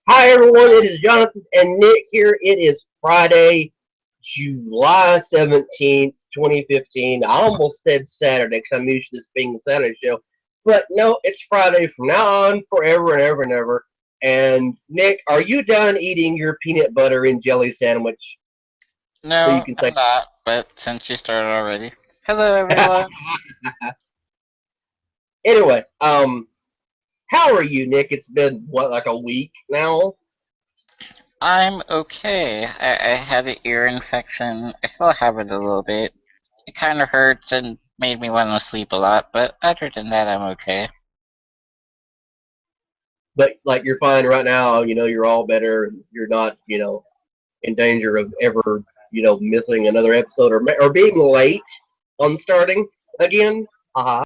Hi everyone, it is Jonathan and Nick here. It is Friday, July 17th, 2015. I almost said Saturday because I'm used to this being a Saturday show. But no, it's Friday from now on, forever and ever and ever. And Nick, are you done eating your peanut butter and jelly sandwich? So you No, can say, I'm not, but since you started already. Hello, everyone. anyway, how are you, Nick? It's been, what, like a week now? I'm okay. I had an ear infection. I still have it a little bit. It kind of hurts and made me want to sleep a lot, but other than that, I'm okay. But, like, you're fine right now. You're all better. You're not, in danger of ever, missing another episode or being late on starting again. Haha.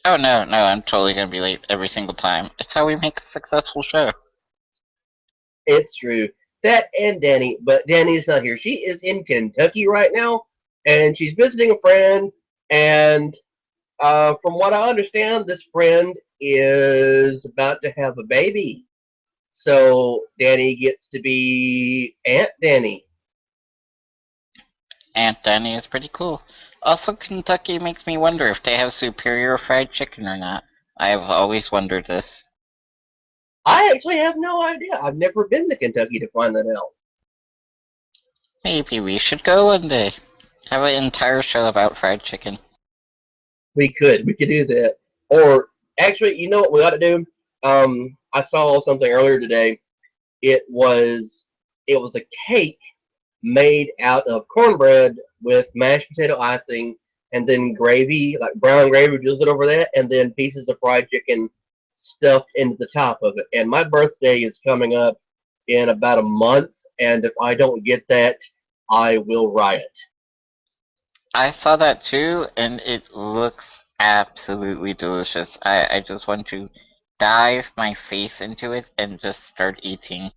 Oh no, no, I'm totally gonna be late every single time. It's how we make a successful show. It's true. That and Danny, but Danny's not here. She is in Kentucky right now, and she's visiting a friend. And from what I understand, this friend is about to have a baby. So Danny gets to be Aunt Danny. Aunt Danny is pretty cool. Also, Kentucky makes me wonder if they have superior fried chicken or not. I've always wondered this. I actually have no idea. I've never been to Kentucky to find that out. Maybe we should go one day. Have an entire show about fried chicken. We could do that. Or actually, you know what we ought to do? I saw something earlier today. It was it was a cake made out of cornbread with mashed potato icing and then gravy, like brown gravy drizzled over that, and then pieces of fried chicken stuffed into the top of it. And my birthday is coming up in about a month, and if I don't get that, I will riot. I saw that too, and it looks absolutely delicious. I just want to dive my face into it and just start eating.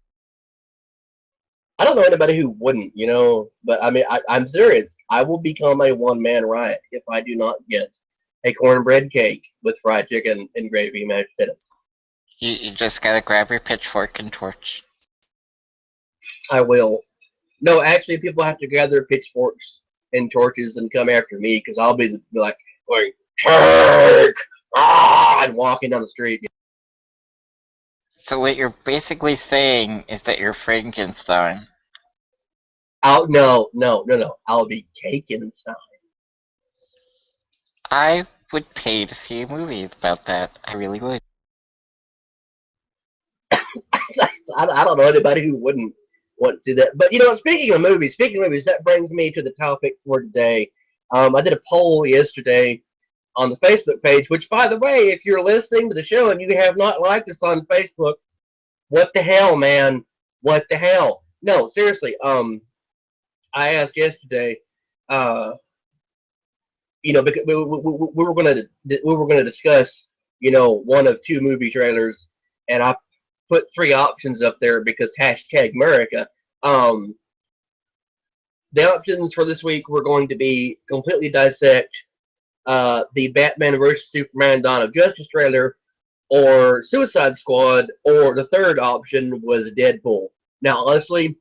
I don't know anybody who wouldn't, but I mean, I'm serious. I will become a one man riot if I do not get a cornbread cake with fried chicken and gravy and mashed potatoes. You just gotta grab your pitchfork and torch. I will. No, actually, people have to gather pitchforks and torches and come after me because I'll be like going Turk, and walking down the street. So what you're basically saying is that you're Frankenstein. Out, no, no, no, no. I'll be taken style. I would pay to see a movie about that. I really would. I don't know anybody who wouldn't want to see that. But speaking of movies, that brings me to the topic for today. I did a poll yesterday on the Facebook page, which, by the way, if you're listening to the show and you have not liked us on Facebook, what the hell, man? What the hell? No, seriously. I asked yesterday, uh, because we were gonna discuss, one of two movie trailers, and I put three options up there because hashtag America. Um, the options for this week were going to be completely dissect the Batman vs Superman: Dawn of Justice trailer, or Suicide Squad, or the third option was Deadpool. Now, honestly,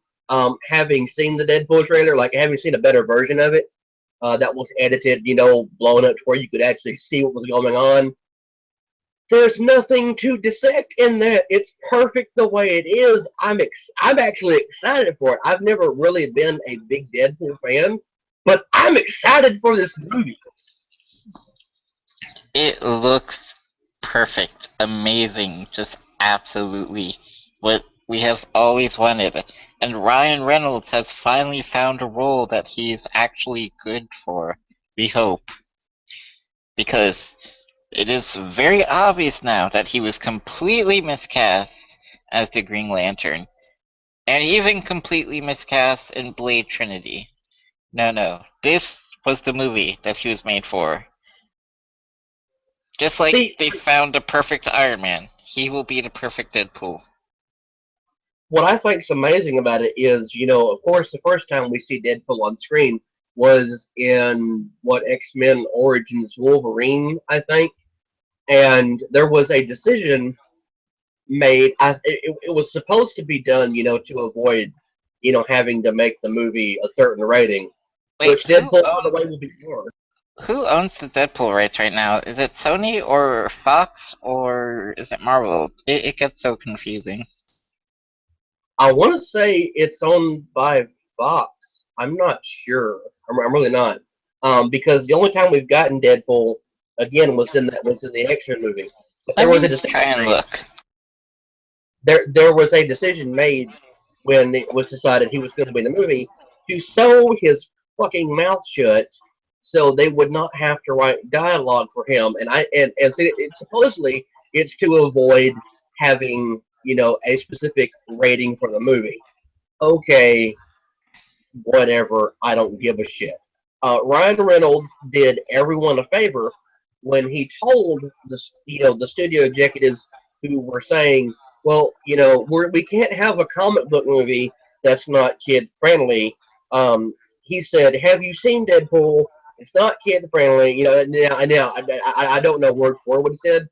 having seen the Deadpool trailer, like having seen a better version of it, that was edited, blown up to where you could actually see what was going on. There's nothing to dissect in that. It's perfect the way it is. I'm actually excited for it. I've never really been a big Deadpool fan, but I'm excited for this movie. It looks perfect, amazing, just absolutely what we have always wanted. And Ryan Reynolds has finally found a role that he's actually good for, we hope. Because it is very obvious now that he was completely miscast as the Green Lantern, and even completely miscast in Blade Trinity. No, no, this was the movie that he was made for. Just like See, they found the perfect Iron Man, he will be the perfect Deadpool. what I think's amazing about it is, of course, the first time we see Deadpool on screen was in what X-Men Origins Wolverine, I think, and there was a decision made. It was supposed to be done, to avoid, having to make the movie a certain rating, Wait, which Deadpool, by the way, will be for. who owns the Deadpool rights right now? Is it Sony or Fox or is it Marvel? It gets so confusing. I want to say it's owned by Fox. I'm not sure. I'm really not. Because the only time we've gotten Deadpool again was in the X-Men movie. But Let there was a me decision try and made. look. There was a decision made when it was decided he was going to be in the movie to sew his fucking mouth shut so they would not have to write dialogue for him. And see, supposedly it's to avoid having a specific rating for the movie. Okay, whatever. I don't give a shit. Ryan Reynolds did everyone a favor when he told the studio executives who were saying, "Well, we can't have a comic book movie that's not kid friendly." He said, "Have you seen Deadpool? It's not kid friendly." I don't know word for what he said,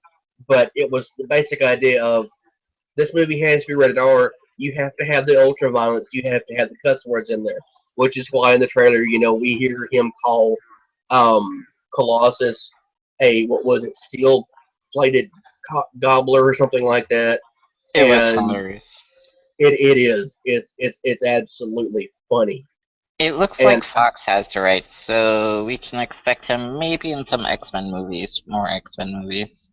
but it was the basic idea of this movie has to be rated R. You have to have the ultra violence. You have to have the cuss words in there, which is why in the trailer, we hear him call Colossus a what was it, steel plated gobbler or something like that, It was and hilarious. it's absolutely funny. It looks And like Fox has the rights, so we can expect him maybe in some X-Men movies, more X-Men movies.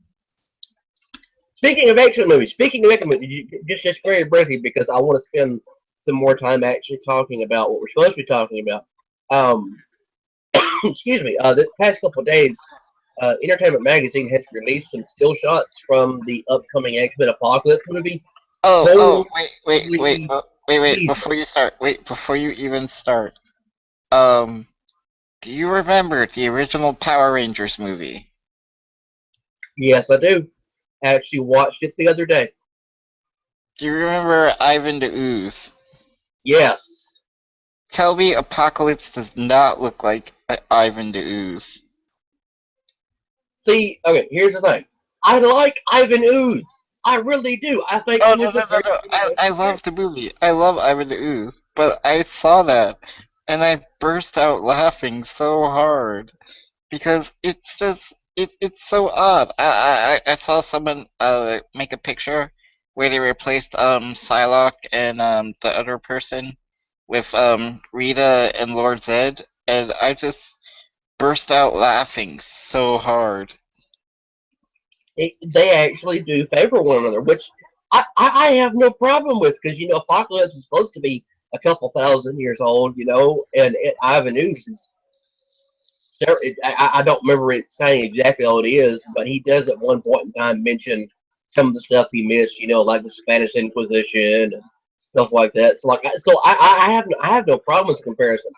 speaking of X Men movies, just very briefly because I want to spend some more time actually talking about what we're supposed to be talking about. Um, excuse me. The past couple of days, Entertainment Magazine has released some still shots from the upcoming X Men Apocalypse movie. Oh, Holy wait, Jesus! before you even start. Um, do you remember the original Power Rangers movie? Yes, I do. I actually watched it the other day. Do you remember Ivan the Ooze? Yes. Tell me Apocalypse does not look like Ivan the Ooze. See, okay. Here's the thing. I like Ivan Ooze. I really do. I think Oh he no was a no no very no! I interesting love the character. movie. I love Ivan the Ooze, but I saw that and I burst out laughing so hard because it's just it's so odd. I saw someone make a picture where they replaced Psylocke and the other person with Rita and Lord Zed, and I just burst out laughing so hard. They actually do favor one another, which I have no problem with because Apocalypse is supposed to be a couple thousand years old, and Ivan Ooze is. I don't remember it saying exactly how it is, but he does at one point in time mention some of the stuff he missed, like the Spanish Inquisition and stuff like that. So I have no problem with the comparison.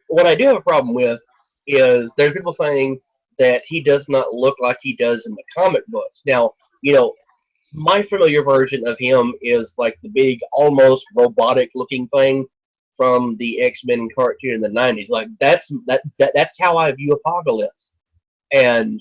What I do have a problem with is there's people saying that he does not look like he does in the comic books. Now, my familiar version of him is like the big, almost robotic looking thing from the X Men cartoon in the '90s. Like that's how I view Apocalypse. And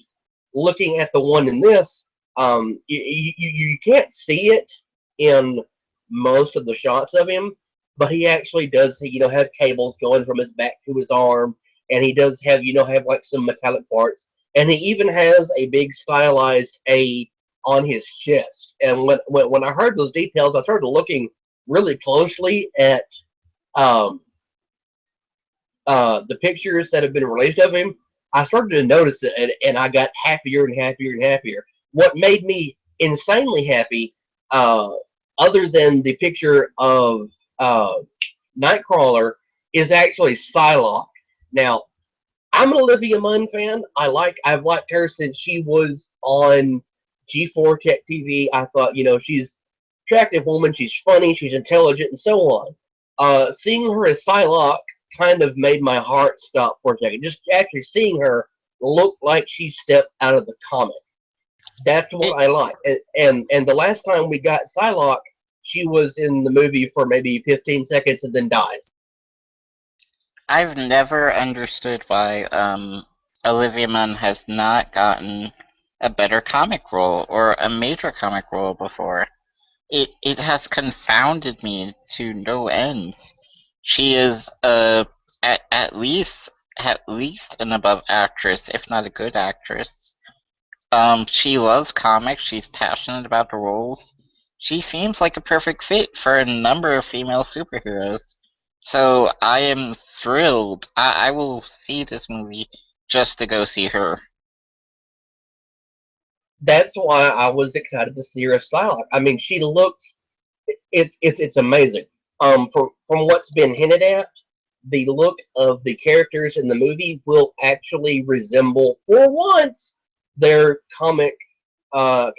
looking at the one in this, you can't see it in most of the shots of him, but he actually does, have cables going from his back to his arm, and he does have like some metallic parts, and he even has a big stylized A on his chest. And when I heard those details, I started looking really closely at um, the pictures that have been released of him. I started to notice it, and I got happier and happier and happier. what made me insanely happy, uh, other than the picture of uh, Nightcrawler, is actually Psylocke. Now, I'm an Olivia Munn fan. I've liked her since she was on G4 Tech TV. I thought, she's an attractive woman, she's funny, she's intelligent, and so on. Seeing her as Psylocke kind of made my heart stop for a second. Just actually seeing her look like she stepped out of the comic. That's It, what I like. And the last time we got Psylocke, she was in the movie for maybe 15 seconds and then dies. I've never understood why Olivia Munn has not gotten a better comic role or a major comic role before. It has confounded me to no ends. She is at least an above actress, if not a good actress. She loves comics. She's passionate about the roles. She seems like a perfect fit for a number of female superheroes. So I am thrilled. I will see this movie just to go see her. That's why I was excited to see her as Psylocke. I mean, she looks it's amazing. From what's been hinted at, the look of the characters in the movie will actually resemble, for once, their comic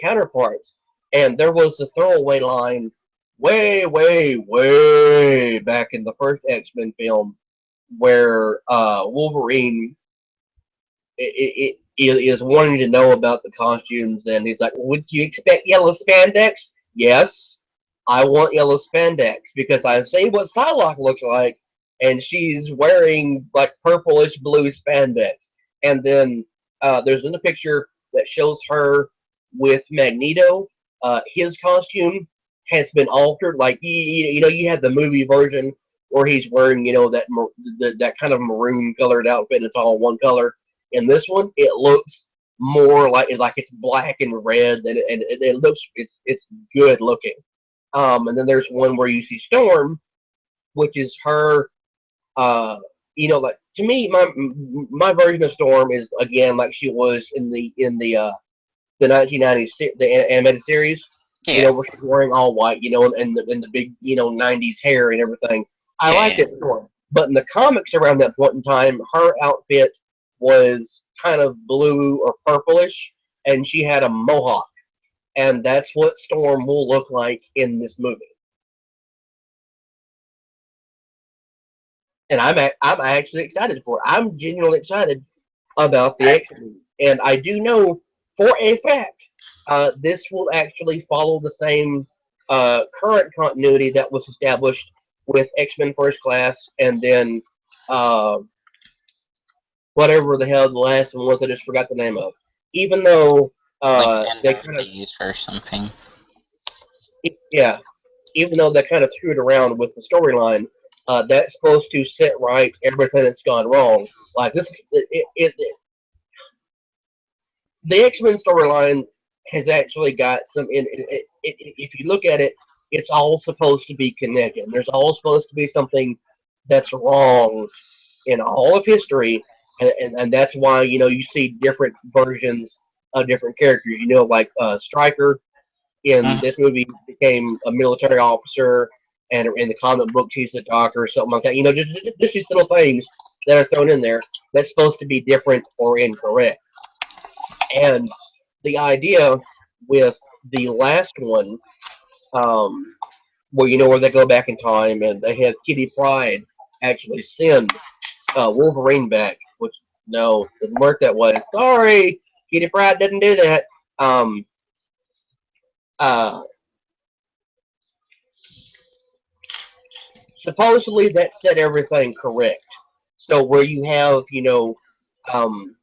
counterparts. And there was a throwaway line way, way, way back in the first X-Men film where Wolverine is wanting to know about the costumes, and he's like, "Would you expect yellow spandex?" Yes, I want yellow spandex because I've seen what Psylocke looks like, and she's wearing like purplish blue spandex. And then there's another picture that shows her with Magneto. His costume has been altered. Like you have the movie version where he's wearing that kind of maroon colored outfit. And it's all one color. In this one, it looks more like it's black and red, and it looks it's good looking. And then there's one where you see Storm, which is her. Like to me, my version of Storm is again like she was in the 1990s the animated series. Yeah, Where she's wearing all white, and the big 90s hair and everything. I yeah, like yeah. that Storm, but in the comics around that point in time, her outfit was kind of blue or purplish, and she had a mohawk, and that's what Storm will look like in this movie. And I'm actually excited for it. I'm genuinely excited about the I, X-Men, and I do know for a fact this will actually follow the same current continuity that was established with X-Men First Class, and then uh, whatever the hell the last one was, I just forgot the name of. Even though like they end of kind of, days or something. yeah, even though they kind of screwed around with the storyline, that's supposed to set right everything that's gone wrong. Like this, the X Men storyline has actually got some. If you look at it, it's all supposed to be connected. There's all supposed to be something that's wrong in all of history, and that's why you see different versions of different characters. Like Stryker in Mm, this movie became a military officer, and in the comic books he's the doctor or something like that. Just these little things that are thrown in there that's supposed to be different or incorrect. And the idea with the last one, where they go back in time and they have Kitty Pryde actually send Wolverine back, which no, didn't work that way. Sorry, Kitty Pryde didn't do that. Um, uh, Supposedly that set everything correct. So where you have, um,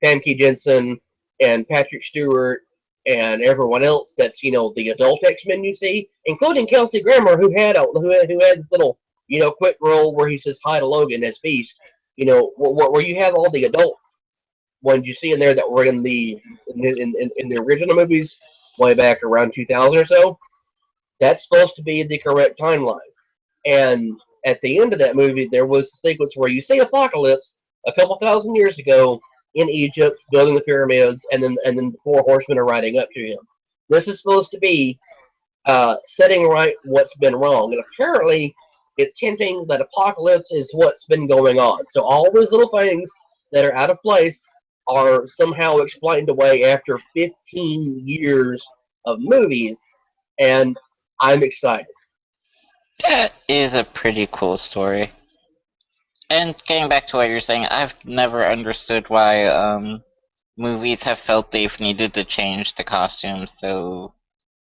Famke Jensen and Patrick Stewart and everyone else that's the adult X-Men you see, including Kelsey Grammer who had this little quick role where he says hi to Logan as Beast. Where you have all the adult ones you see in there that were in the original movies way back around 2000 or so. That's supposed to be the correct timeline. And at the end of that movie, there was a sequence where you see Apocalypse a couple thousand years ago in Egypt building the pyramids, and then the four horsemen are riding up to him. This is supposed to be setting right what's been wrong, and apparently it's hinting that apocalypse is what's been going on. So all those little things that are out of place are somehow explained away after 15 years of movies, and I'm excited. That is a pretty cool story. And getting back to what you're saying, I've never understood why movies have felt they've needed to change the costumes so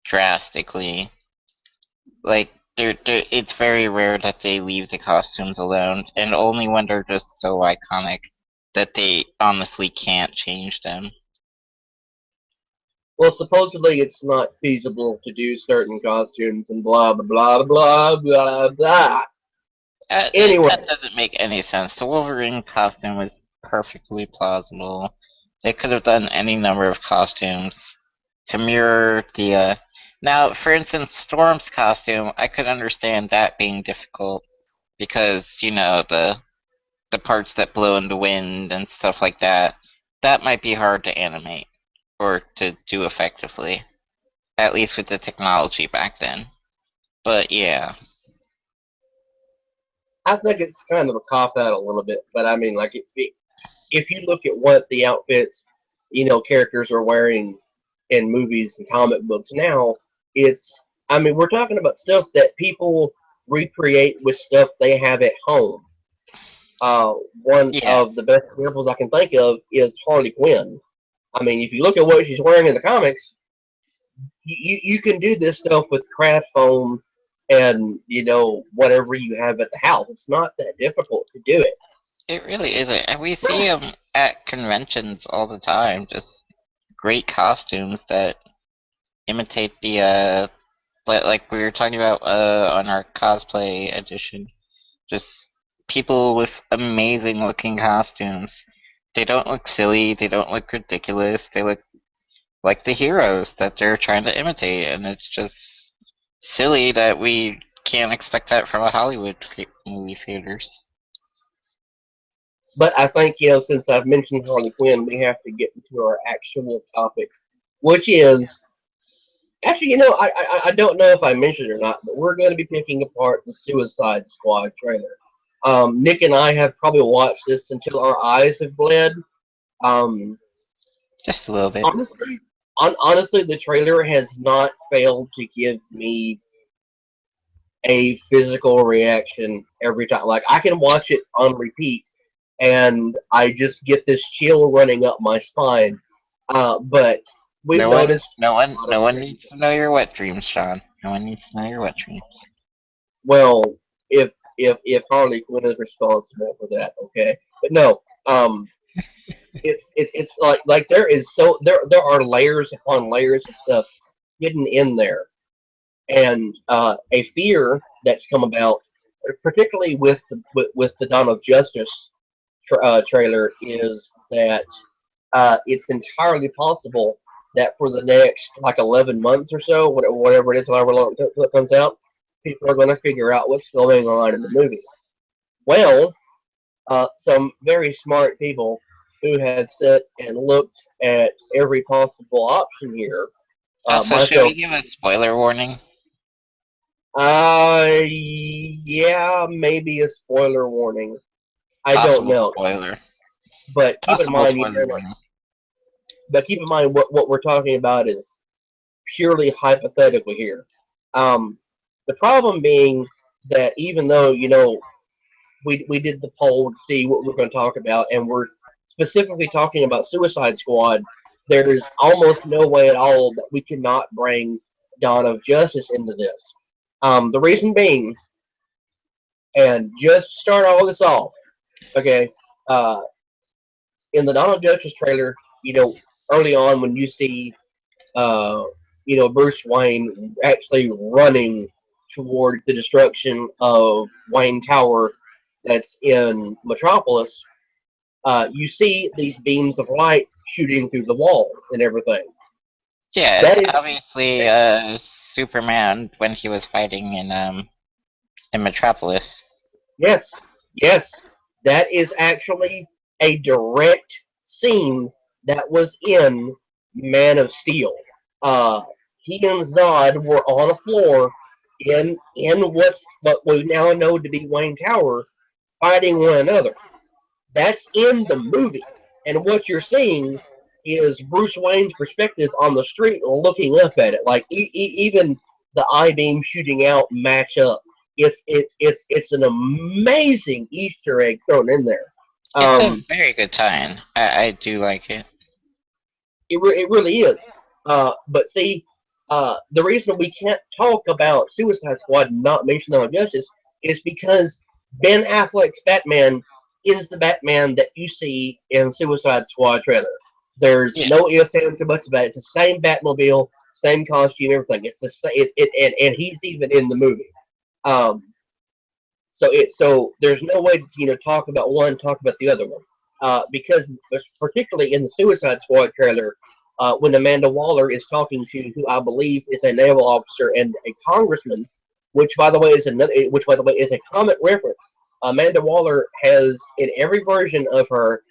drastically. Like, it's very rare that they leave the costumes alone, and only when they're just so iconic that they honestly can't change them. Well, supposedly it's not feasible to do certain costumes and blah blah blah blah blah blah. That Anyway, doesn't make any sense. The Wolverine costume was perfectly plausible. They could have done any number of costumes to mirror the. Now, for instance, Storm's costume, I could understand that being difficult because the parts that blow in the wind and stuff like that. That might be hard to animate or to do effectively, at least with the technology back then. But yeah, I think it's kind of a cop out a little bit, but I mean, like if you look at what the outfits, characters are wearing in movies and comic books now, it's I mean, we're talking about stuff that people recreate with stuff they have at home. One yeah, of the best examples I can think of is Harley Quinn. I mean, if you look at what she's wearing in the comics, you can do this stuff with craft foam and whatever you have at the house. It's not that difficult to do it. it really isn't. And we see them at conventions all the time. Just great costumes that imitate the like we were talking about on our cosplay edition. Just people with amazing looking costumes. They don't look silly. They don't look ridiculous. They look like the heroes that they're trying to imitate, and it's just silly that we can't expect that from a Hollywood movie theaters. But I think since I've mentioned Harley Quinn, we have to get into our actual topic, which is actually, I don't know if I mentioned it or not, but we're going to be picking apart the Suicide Squad trailer. Nick and I have probably watched this until our eyes have bled. Um, Just a little bit. honestly, the trailer has not failed to give me a physical reaction every time. Like I can watch it on repeat, and I just get this chill running up my spine. But we've noticed a lot of No one things. needs to know your wet dreams, Sean. No one needs to know your wet dreams. Well, if Harley Quinn is responsible for that, okay. But no, it's like there are layers upon layers of stuff hidden in there, and a fear that's come about, particularly with the Dawn of Justice trailer, is that it's entirely possible that for the next like 11 months or so, whatever it is, however long it comes out, people are going to figure out what's going on in the movie. Well, some very smart people who had sat and looked at every possible option here, Also, should we myself, give a spoiler warning? yeah, maybe a spoiler warning. I don't Possible know, spoiler. but keep in Possible mind, spoiler like, warning. but keep in mind what we're talking about is purely hypothetical here. Um, the problem being that even though we did the poll to see what we're going to talk about, and we're specifically talking about Suicide Squad, there is almost no way at all that we cannot bring Dawn of Justice into this. The reason being, and just to start all this off, okay, uh, in the Dawn of Justice trailer, early on when you see Bruce Wayne actually running towards the destruction of Wayne Tower that's in Metropolis, you see these beams of light shooting through the walls and everything. Yeah, it's That is, obviously Superman when he was fighting in Metropolis. yes, yes, that is actually a direct scene that was in Man of Steel. Uh, he and Zod were on a floor in what we now know to be Wayne Tower, fighting one another. That's in the movie, and what you're seeing is Bruce Wayne's perspective on the street, looking up at it. Like even the I beam shooting out match up. It's an amazing Easter egg thrown in there. It's a Um, very good tie-in. I do like it. it really is. But see, the reason we can't talk about Suicide Squad and not mention Dawn of Justice is because Ben Affleck's Batman is the Batman that you see in Suicide Squad trailer. There's Yeah, no ifs, ands, or buts about it. It's the same Batmobile, same costume, everything. It's the same. And he's even in the movie. Um, so there's no way to talk about one, talk about the other one, because particularly in the Suicide Squad trailer, when Amanda Waller is talking to who I believe is a naval officer and a congressman, which by the way is a comic reference. Amanda Waller has in every version of her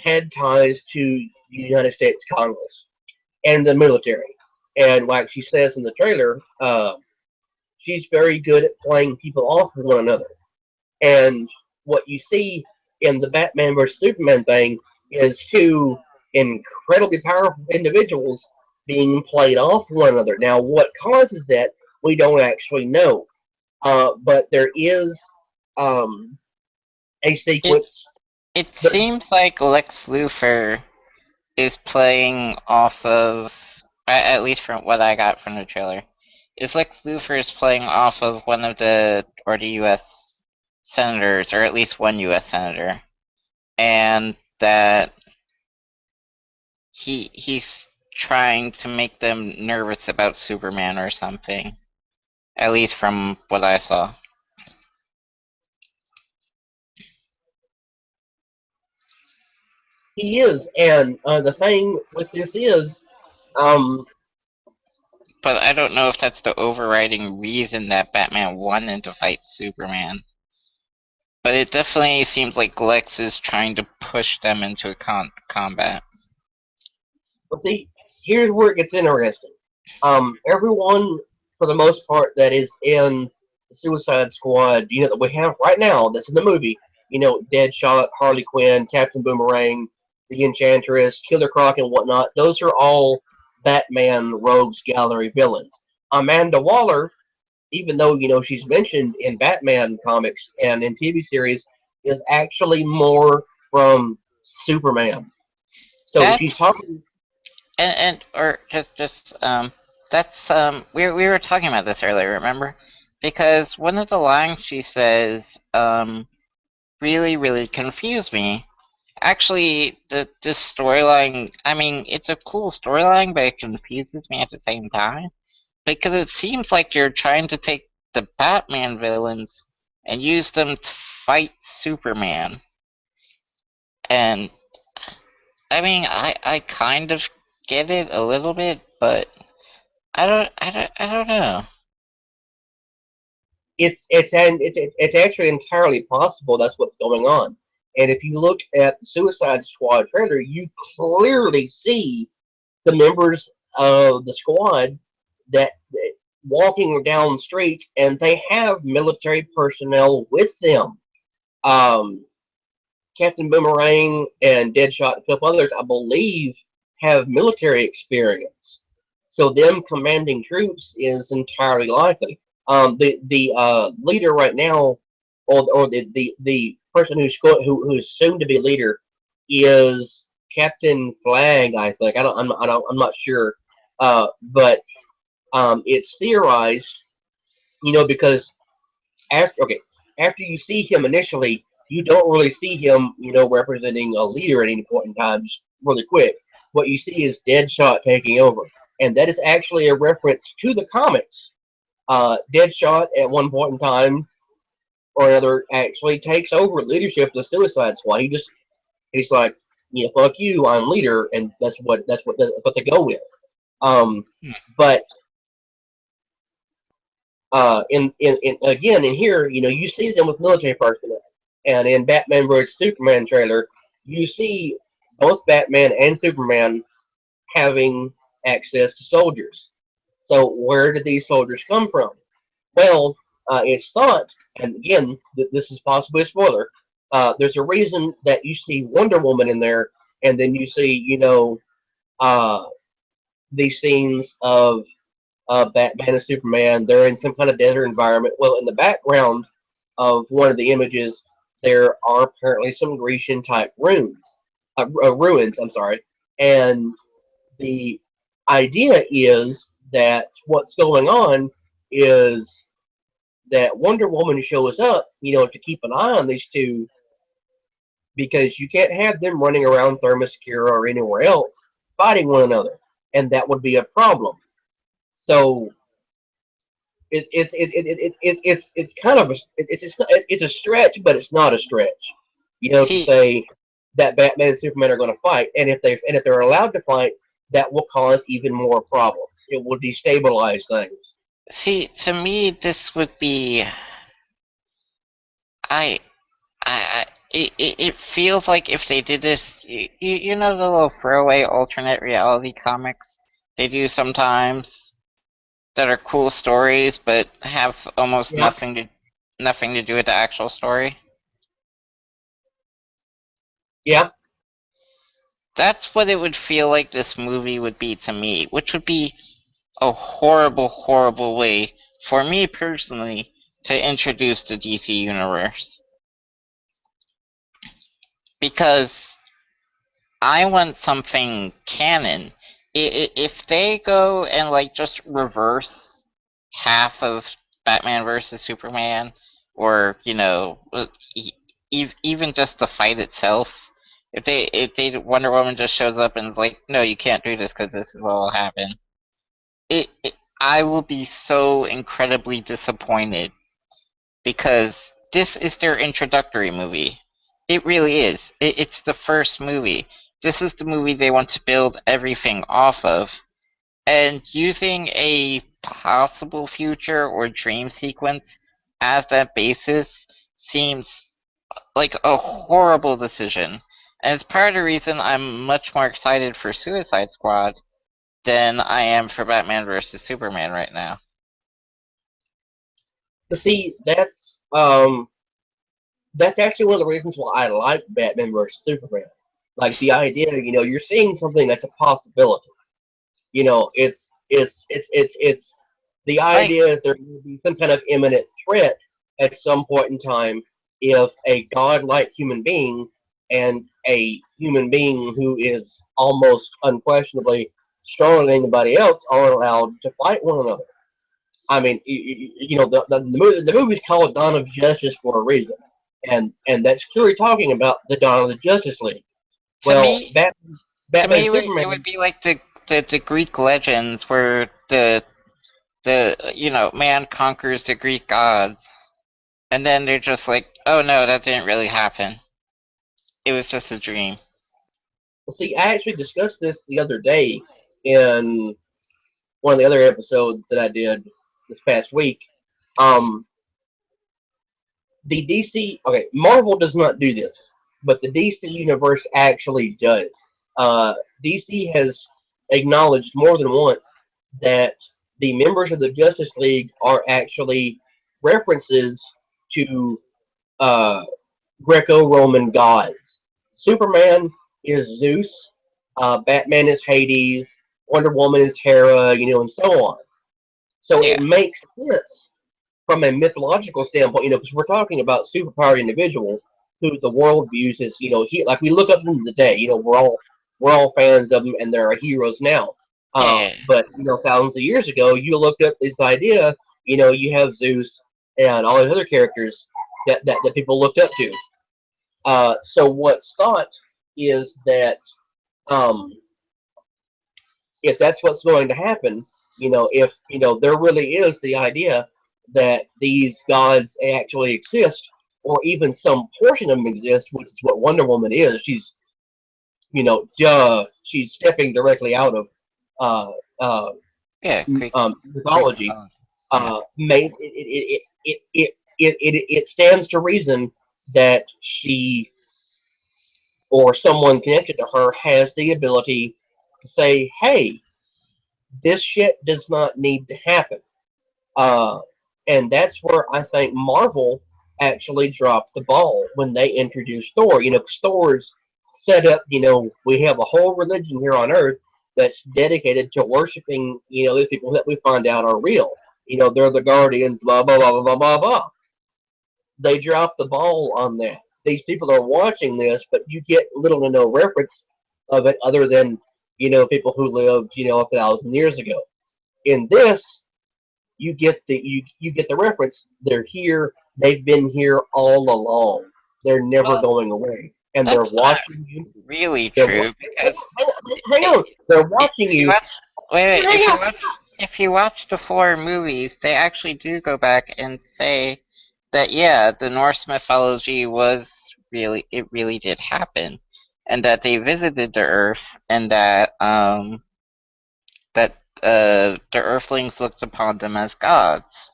had ties to the United States Congress and the military, and like she says in the trailer, she's very good at playing people off of one another. And what you see in the Batman versus Superman thing is two incredibly powerful individuals being played off one another. Now, what causes that, we don't actually know. But there is a it sequence. it That, seems like Lex Luthor is playing off of, at least from what I got from the trailer, is Lex Luthor is playing off of one of the U.S. senators, or at least one U.S. senator, and that he's trying to make them nervous about Superman or something. At least from what I saw. he is. And the thing with this is, um, But I don't know if that's the overriding reason that Batman wanted to fight Superman. But it definitely seems like Lex is trying to push them into a combat. well, see, here's where it gets interesting. Everyone, for the most part, that is in the Suicide Squad, that we have right now, that's in the movie, Deadshot, Harley Quinn, Captain Boomerang, the Enchantress, Killer Croc, and whatnot. Those are all Batman Rogues Gallery villains. Amanda Waller, even though she's mentioned in Batman comics and in TV series, is actually more from Superman. So she's That's talking. and or just that's we were talking about this earlier, remember? Because one of the lines she says really confused me. Actually, this storyline, I mean, it's a cool storyline, but it confuses me at the same time. Because it seems like you're trying to take the Batman villains and use them to fight Superman. And, I mean, I kind of get it a little bit, but I don't know. It's actually entirely possible that's what's going on. And if you look at the Suicide Squad trailer, you clearly see the members of the squad that walking down the streets, and they have military personnel with them. Um, Captain Boomerang and Deadshot and a couple others, I believe, have military experience. So them commanding troops is entirely likely. The leader right now, or the person who's soon to be leader, is Captain Flag. I think I'm not sure, but it's theorized, because okay, after you see him initially, you don't really see him, representing a leader at any point in time, just really quick. What you see is Deadshot taking over, and that is actually a reference to the comics. Deadshot at one point in time or another actually takes over leadership of the Suicide Squad. He's like, fuck you, I'm leader, and that's what they go with. Um, Hmm. but in again in here, you see them with military personnel, and in Batman vs Superman trailer, you see both Batman and Superman having access to soldiers. So where did these soldiers come from? Well, it's thought, and again, this is possibly a spoiler. There's a reason that you see Wonder Woman in there, and then you see, uh, these scenes of Batman and Superman. They're in some kind of desert environment. Well, in the background of one of the images, there are apparently some Grecian type ruins. I'm sorry, and the idea is that what's going on is that Wonder Woman shows up, to keep an eye on these two because you can't have them running around Themyscira or anywhere else fighting one another, and that would be a problem. So it's kind of it's a stretch, but it's not a stretch, to See, say that Batman and Superman are going to fight, and if they're allowed to fight, that will cause even more problems. It will destabilize things. to me, this would be. I it feels like if they did this, you know the little throwaway alternate reality comics they do sometimes that are cool stories but have almost Yeah, nothing to do with the actual story. yeah. That's what it would feel like this movie would be to me, which would be a horrible, horrible way for me personally to introduce the DC universe because I want something canon. If they go and like just reverse half of Batman versus Superman, or even just the fight itself, if they Wonder Woman just shows up and is like, no, you can't do this because this is what will happen. I will be so incredibly disappointed because this is their introductory movie. It really is. It's the first movie. This is the movie they want to build everything off of. And using a possible future or dream sequence as that basis seems like a horrible decision. And it's part of the reason I'm much more excited for Suicide Squad than I am for Batman vs. Superman right now. But see, that's actually one of the reasons why I like Batman versus Superman. Like the idea, you're seeing something that's a possibility. It's the Like, idea that there will be some kind of imminent threat at some point in time if a godlike human being and a human being who is almost unquestionably stronger than anybody else are allowed to fight one another. I mean, the movie's called Dawn of Justice for a reason, and that's clearly talking about the Dawn of the Justice League. to Well, me, Batman it would Superman. be like the Greek legends where the man conquers the Greek gods, and then they're just like, oh no, that didn't really happen. It was just a dream. Well, see, I actually discussed this the other day in one of the other episodes that I did this past week. Um, the DC, okay, Marvel does not do this, but the DC universe actually does. DC has acknowledged more than once that the members of the Justice League are actually references to uh, Greco-Roman gods. Superman is Zeus, Batman is Hades, Wonder Woman is Hera, and so on. So it Yeah, makes sense from a mythological standpoint, because we're talking about superpowered individuals who the world views as, like we look up to them today. We're all fans of them, and they're our heroes now. yeah. But thousands of years ago, you looked at this idea. You have Zeus and all these other characters that people looked up to. So what's thought is that um, if that's what's going to happen, if there really is the idea that these gods actually exist, or even some portion of them exist, which is what Wonder Woman is. She's stepping directly out of uh, uh, Yeah, Greek mythology. mythology. Yeah. Made it stands to reason that she or someone connected to her has the ability to say, "Hey, this shit does not need to happen." Uh, and that's where I think Marvel actually dropped the ball when they introduced Thor. Thor's set up. We have a whole religion here on Earth that's dedicated to worshiping. These people that we find out are real. They're the guardians. Blah blah blah blah blah blah. They dropped the ball on that. These people are watching this, but you get little to no reference of it other than people who lived 1,000 years ago. In this, you get the reference. They're here. They've been here all along. They're never Well, going away, and they're that's not watching you. really They're true because hang if, on. They're watching if you you. watch, wait, Hang on. if you watch the four movies, they actually do go back and say that yeah, the Norse mythology was really did happen, and that they visited the Earth, and that the Earthlings looked upon them as gods.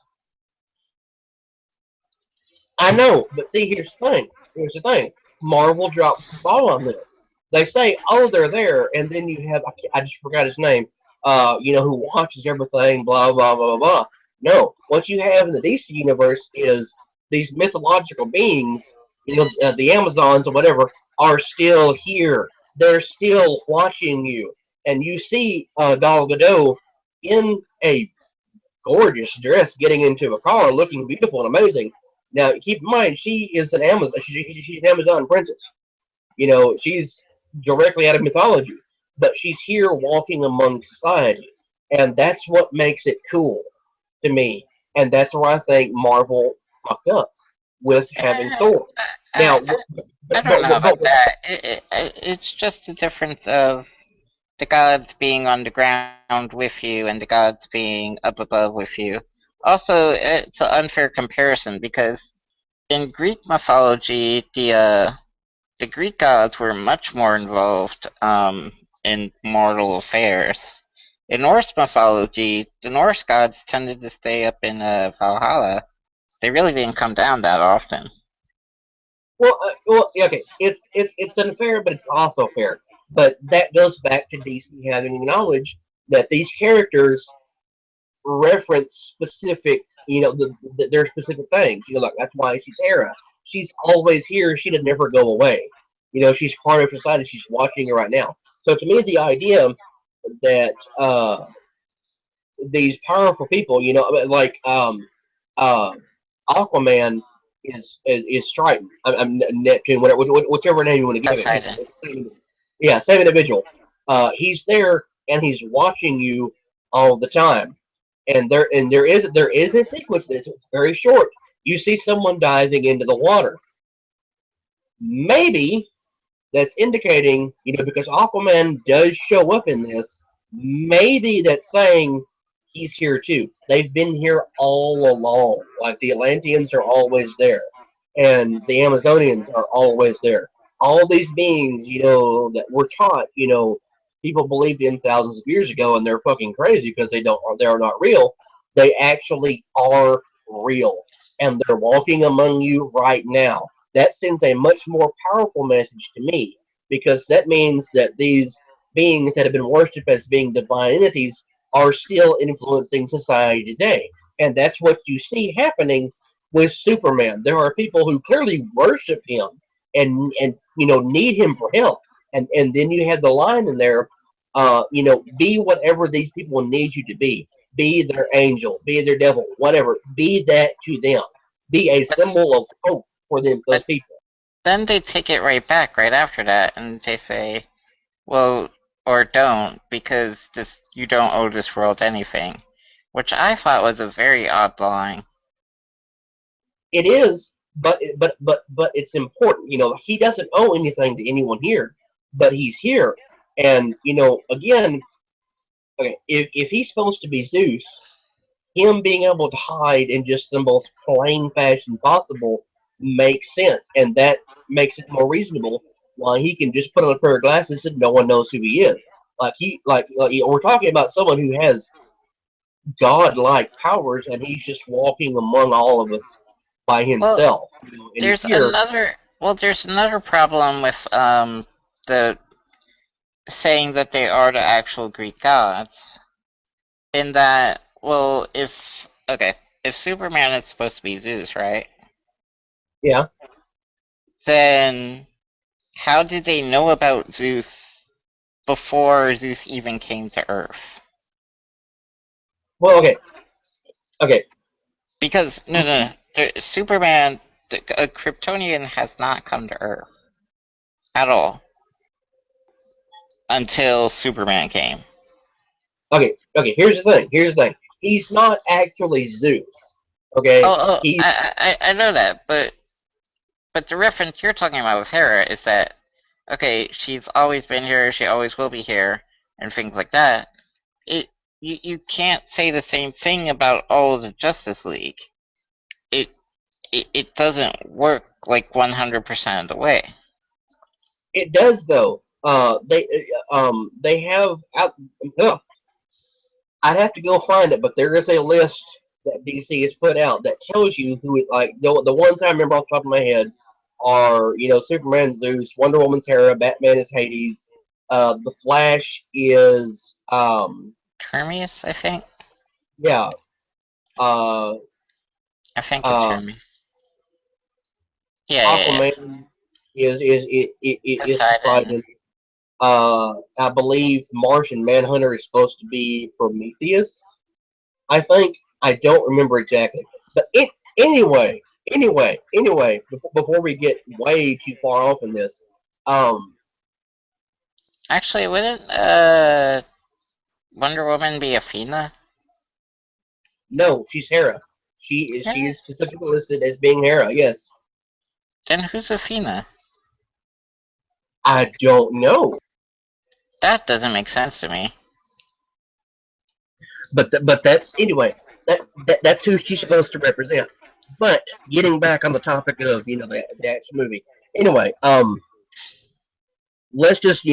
I know, but see, here's the thing. Here's the thing. Marvel drops the ball on this. They say, "Oh, they're there," and then you have I just forgot his name. Who watches everything? Blah blah blah blah blah. No, what you have in the DC universe is these mythological beings. The Amazons or whatever are still here. They're still watching you, and you see Gal Gadot in a gorgeous dress getting into a car looking beautiful and amazing. Now, keep in mind, she is an Amazon. She's an Amazon princess. She's directly out of mythology, but she's here walking among society, and that's what makes it cool to me. And that's where I think Marvel fucked up with having Eh, Thor. I, Now, I don't know but about that. It's just a difference of the gods being on the ground with you and the gods being up above with you. Also, it's an unfair comparison because in Greek mythology, the Greek gods were much more involved in mortal affairs. In Norse mythology, the Norse gods tended to stay up in Valhalla. They really didn't come down that often. yeah, okay, it's unfair, but it's also fair. But that goes back to DC having acknowledged that these characters reference specific, their specific things. Like that's why she's Hera. She's always here. She'd never go away. She's part of society. She's watching it right now. So to me, the idea that these powerful people, like uh, Aquaman is Triton. I'm Neptune, whatever, whichever name you want to give it. Poseidon. Yeah, same individual. He's there and he's watching you all the time. And there is a sequence that's very short. You see someone diving into the water. Maybe that's indicating, because Aquaman does show up in this, maybe that's saying he's here too. They've been here all along. Like the Atlanteans are always there, and the Amazonians are always there. All these beings, that were taught, people believed in thousands of years ago, and they're fucking crazy because they're not real. They actually are real, and they're walking among you right now. That sends a much more powerful message to me because that means that these beings that have been worshipped as being divine entities are still influencing society today. And that's what you see happening with Superman. There are people who clearly worship him and need him for help. And then you have the line in there, be whatever these people need you to be. Be their angel, be their devil, whatever. Be that to them. Be a But symbol of hope for them, those but people. then they take it right back right after that, and they say, well, or don't because this you don't owe this world anything, which I thought was a very odd line. It is, but it's important. He doesn't owe anything to anyone here, but he's here, and again, okay, if he's supposed to be Zeus, him being able to hide in just the most plain fashion possible makes sense, and that makes it more reasonable. Why he can just put on a pair of glasses and no one knows who he is. We're talking about someone who has godlike powers, and he's just walking among all of us by Well, himself. And there's here, another. Well, there's another problem with the saying that they are the actual Greek gods. In that, well, if okay, if Superman is supposed to be Zeus, right? Yeah. Then how did they know about Zeus before Zeus even came to Earth? Well, okay, okay. Because no, Superman, a Kryptonian has not come to Earth at all until Superman came. Okay. Here's the thing. Here's the thing. He's not actually Zeus. Oh, Okay. oh, He's I know that, but the reference you're talking about with Hera is that okay, she's always been here, she always will be here, and things like that. It you can't say the same thing about all of the Justice League. It it doesn't work like 100% of the way. it does though. They have out. Ugh, I'd have to go find it, but there is a list that DC has put out that tells you who it like the ones I remember off the top of my head are Superman Zeus, Wonder Woman's Hera, Batman is Hades, the Flash is Hermes, I think. yeah uh I think it's uh Hermes. Yeah. Aquaman is Poseidon. Poseidon. I believe Martian Manhunter is supposed to be Prometheus. I think I don't remember exactly, but anyway. Before we get way too far off in this, um, Actually, wouldn't Wonder Woman be Athena? no, she's Hera. She Yeah. is specifically listed as being Hera. Yes, Then who's Athena? I don't know, That doesn't make sense to me. but that's anyway. That's who she's supposed to represent. But getting back on the topic of the action movie. Anyway, let's just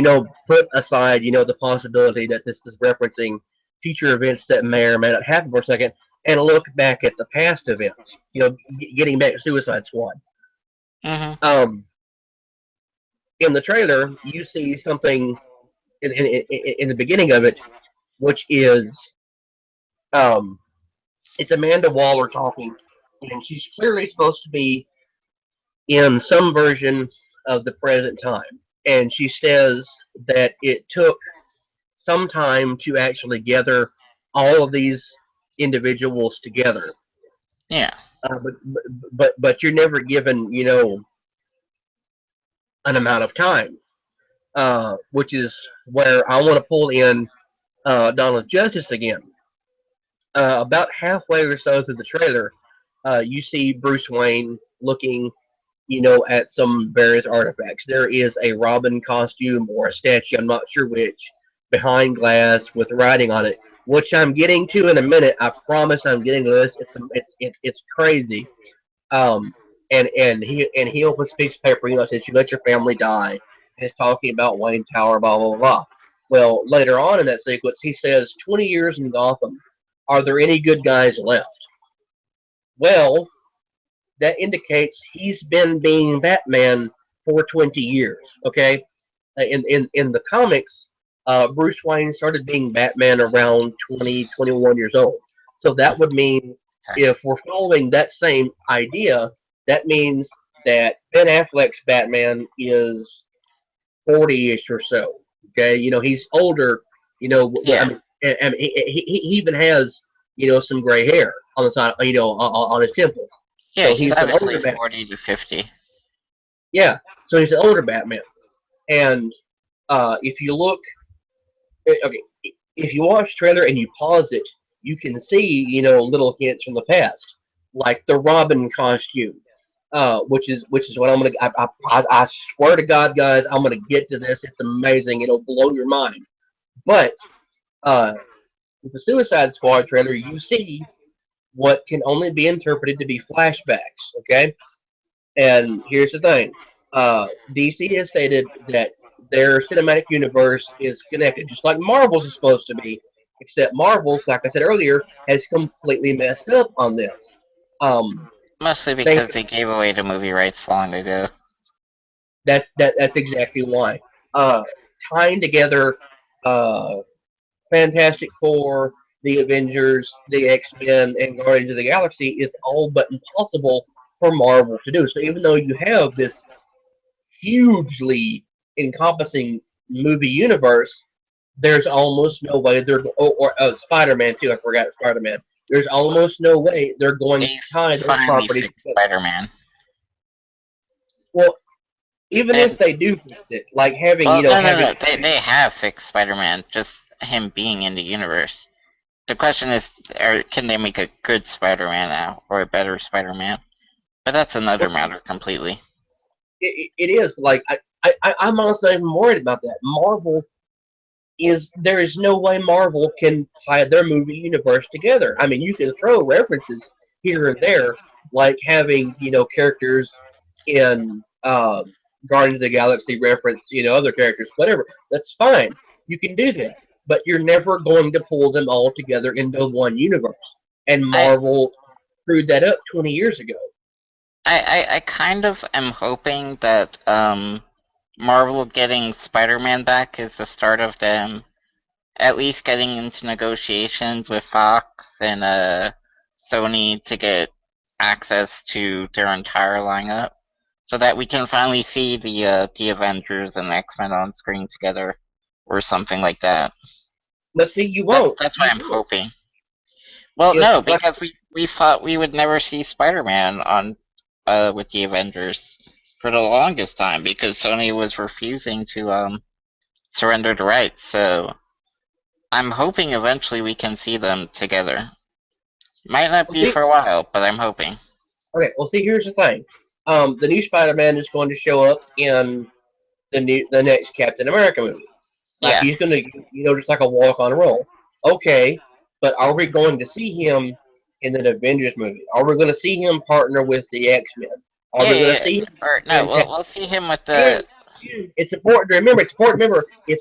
put aside the possibility that this is referencing future events that may or may not happen for a second, and look back at the past events. Getting back to Suicide Squad. Mm-hmm. Um, in the trailer, you see something in the beginning of it, which is um, it's Amanda Waller talking, and she's clearly supposed to be in some version of the present time, and she says that it took some time to actually gather all of these individuals together. Yeah. But you're never given an amount of time, which is where I want to pull in Donald Justice again. About halfway or so through the trailer, you see Bruce Wayne looking at some various artifacts. There is a Robin costume or a statue, I'm not sure which, behind glass with writing on it, which I'm getting to in a minute. I promise I'm getting to this. It's crazy. Um, and he opens a piece of paper, says you let your family die. And it's talking about Wayne Tower, blah blah blah. Well, later on in that sequence, he says 20 years in Gotham. Are there any good guys left? Well, that indicates he's been being Batman for 20 years. Okay, in the comics, Bruce Wayne started being Batman around 20, 21 years old. So that would mean if we're following that same idea, that means that Ben Affleck's Batman is 40-ish or so. Okay, he's older. I Yeah. mean, and he even has some gray hair on the side, on his temples. Yeah, So he's he's an obviously older Batman. 40 to 50. Yeah, so he's an older Batman. And if you look, okay, if you watch the trailer and you pause it, you can see little hints from the past, like the Robin costume, which is what I'm gonna. I swear to God, guys, I'm gonna get to this. It's amazing. It'll blow your mind. But uh, with the Suicide Squad trailer, you see what can only be interpreted to be flashbacks. Okay, and here's the thing: DC has stated that their cinematic universe is connected, just like Marvel's is supposed to be. Except Marvel's, like I said earlier, has completely messed up on this. Um, Mostly they because they gave away the movie rights long ago. That's exactly why. Uh, Tying together uh, Fantastic Four, the Avengers, the X Men, and Guardians of the Galaxy is all but impossible for Marvel to do. So even though you have this hugely encompassing movie universe, there's almost no way they're Spider Man too. I forgot Spider Man. There's Well, almost no way they're going they to tie those finally properties fixed together. Spider-Man. Well, even if And they do fix it, like having well, no, no, having no. They have fixed Spider-Man. Just him being in the universe. The question is, can they make a good Spider-Man now, or a better Spider-Man? But that's another well, matter completely. it is like I'm honestly not even worried about that. Marvel is there is no way Marvel can tie their movie universe together. I mean, you can throw references here and there, like having characters in Guardians of the Galaxy reference other characters, whatever. That's fine. You can do that, but you're never going to pull them all together into one universe. And I, Marvel screwed that up 20 years ago. I kind of am hoping that Marvel getting Spider-Man back is the start of them at least getting into negotiations with Fox and Sony to get access to their entire lineup, so that we can finally see the Avengers and X Men on screen together, or something like that. But see, you That's won't. that's what You I'm won't. hoping. Well, If no, like because we thought we would never see Spider-Man on with the Avengers for the longest time because Sony was refusing to surrender the rights. So I'm hoping eventually we can see them together. Might not be see, for a while, but I'm hoping. okay, well, see, here's the thing. The new Spider-Man is going to show up in the next Captain America movie. Like Yeah. he's gonna, just like a walk on roll. Okay, but are we going to see him in an Avengers movie? Are we going to see him partner with the X Men? Are Yeah, we going yeah, to yeah. see him Or no, Fantastic? we'll see him with And the. it's important to remember. It's important to remember if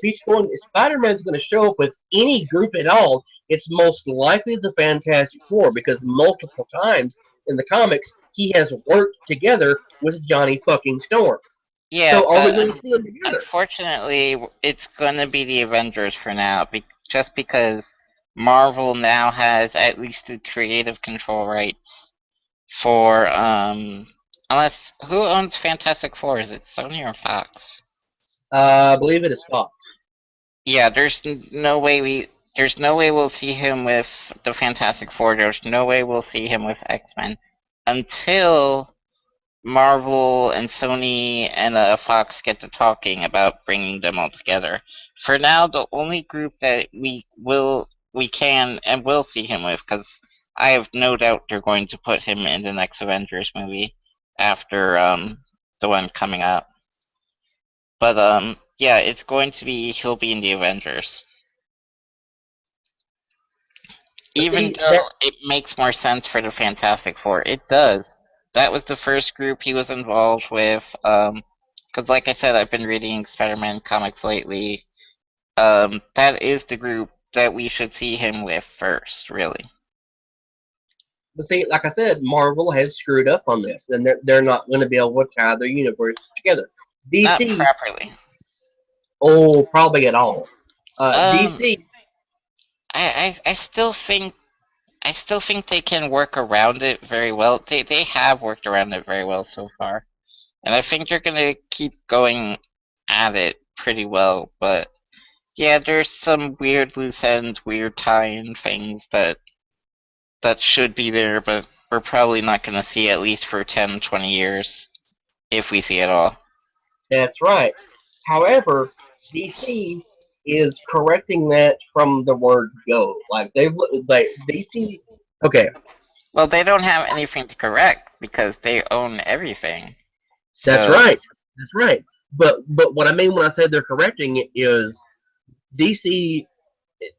Spider-Man's going to show up with any group at all, it's most likely the Fantastic Four because multiple times in the comics he has worked together with Johnny fucking Storm. Yeah, So are we but going to see them together? unfortunately, it's gonna be the Avengers for now, just because Marvel now has at least the creative control rights for unless who owns Fantastic Four? Is it Sony or Fox? I believe it is Fox. Yeah, no way there's no way we'll see him with the Fantastic Four. There's no way we'll see him with X Men until Marvel and Sony and Fox get to talking about bringing them all together. For now, the only group that we can and will see him with, because I have no doubt they're going to put him in the next Avengers movie after the one coming out. But yeah, it's going to be he'll be in the Avengers. But Even see that though it makes more sense for the Fantastic Four, it does. That was the first group he was involved with. Because like I said, I've been reading Spider-Man comics lately. That is the group that we should see him with first, really. but see, like I said, Marvel has screwed up on this, and they're not going to be able to tie their universes together. Not DC, properly. oh, probably at all. Um, DC, I still think they can work around it very well. They have worked around it very well so far, and I think they're gonna keep going at it pretty well. But yeah, there's some weird loose ends, weird tie-in things that should be there, but we're probably not going to see at least for 10, 20 years, if we see it all. that's right. However, DC is correcting that from the word go. Like DC. Okay, Well, they don't have anything to correct because they own everything. that's So, right. That's right. But what I mean when I say they're correcting it is DC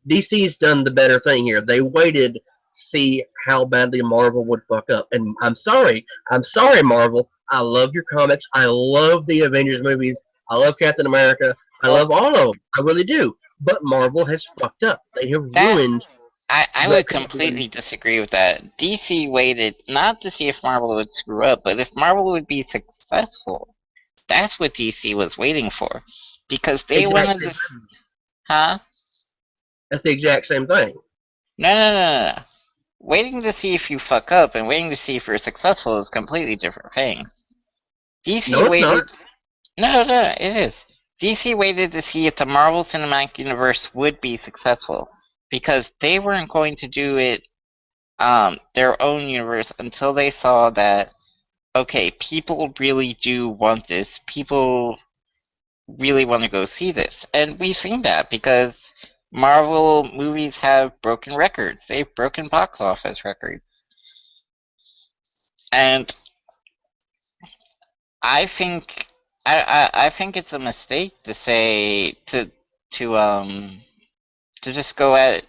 DC's done the better thing here. They waited to see how badly Marvel would fuck up. And I'm sorry. I'm sorry, Marvel. I love your comics. I love the Avengers movies. I love Captain America. I well, love all of them. I really do. But Marvel has fucked up. They have that ruined I what would could have been. completely disagree with that. DC waited not to see if Marvel would screw up, but if Marvel would be successful. That's what DC was waiting for, because they Exact wanted same to. thing. Huh? That's the exact same thing. No, no, no, no, no. Waiting to see if you fuck up and waiting to see if you're successful is completely different things. DC No, it's not. waited. No, no, it is. DC waited to see if the Marvel Cinematic Universe would be successful, because they weren't going to do it their own universe until they saw that, okay, people really do want this. People really want to go see this. And we've seen that because Marvel movies have broken records. They've broken box office records. And I think I think it's a mistake to say to to just go at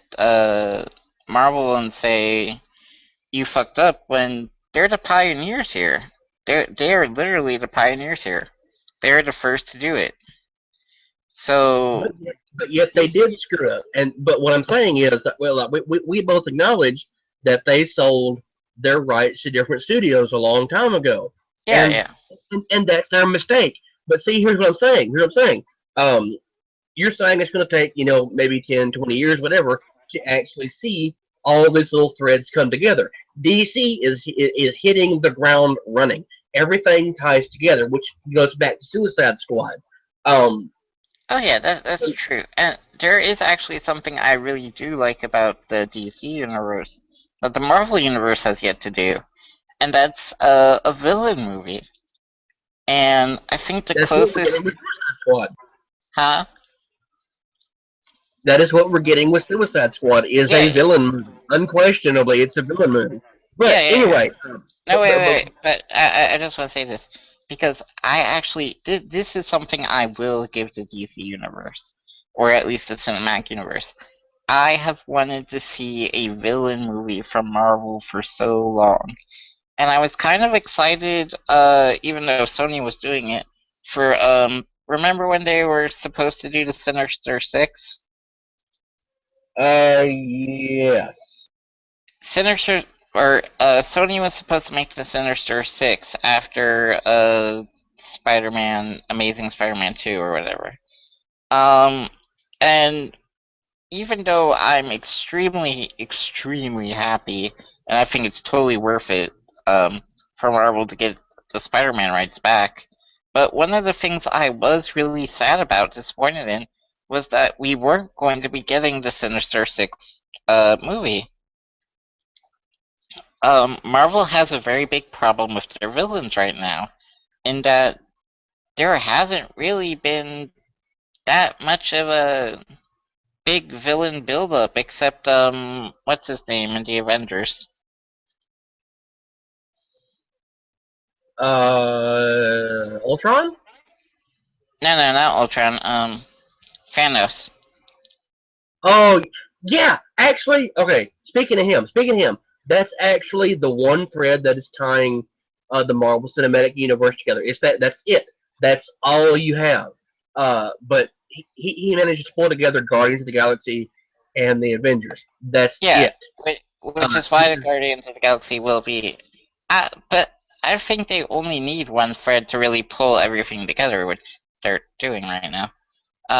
Marvel and say you fucked up when they're the pioneers here. They're literally the pioneers here. They're the first to do it. So But yet they DC, did screw up. And but what I'm saying is that well, we both acknowledge that they sold their rights to different studios a long time ago, yeah, and yeah. and that's their mistake. But see, here's what I'm saying. Here's what I'm saying. Um, you're saying it's going to take maybe 10, 20 years, whatever, to actually see all these little threads come together. DC is hitting the ground running. Everything ties together, which goes back to Suicide Squad. Um, Oh yeah, that's true. And there is actually something I really do like about the DC universe that the Marvel universe has yet to do, and that's a villain movie. And I think the that's what we're closest, getting with Suicide Squad. huh? That is what we're getting with Suicide Squad is Yeah, a yeah, villain movie. Unquestionably, it's a villain movie. But yeah, yeah, yeah. anyway, No, wait, but wait, wait. But I just want to say this because I actually this is something I will give the DC universe, or at least the cinematic universe. I have wanted to see a villain movie from Marvel for so long, and I was kind of excited, even though Sony was doing it. For remember when they were supposed to do the Sinister Six? yes. Sinister or Sony was supposed to make the Sinister Six after Spider-Man, Amazing Spider-Man 2 or whatever. Um, and even though I'm extremely, extremely happy, and I think it's totally worth it, for Marvel to get the Spider-Man rights back, but one of the things I was really sad about, disappointed in, was that we weren't going to be getting the Sinister Six movie. Marvel has a very big problem with their villains right now, in that there hasn't really been that much of a big villain buildup, except what's his name in the Avengers? Ultron. No, no, not Ultron. Thanos. Oh, yeah. Actually, okay. Speaking of him, that's actually the one thread that is tying the Marvel Cinematic Universe together. It's that. That's it. That's all you have. But he managed to pull together Guardians of the Galaxy and the Avengers. That's Yeah, it. which is why the Guardians of the Galaxy will be. But I think they only need one thread to really pull everything together, which they're doing right now.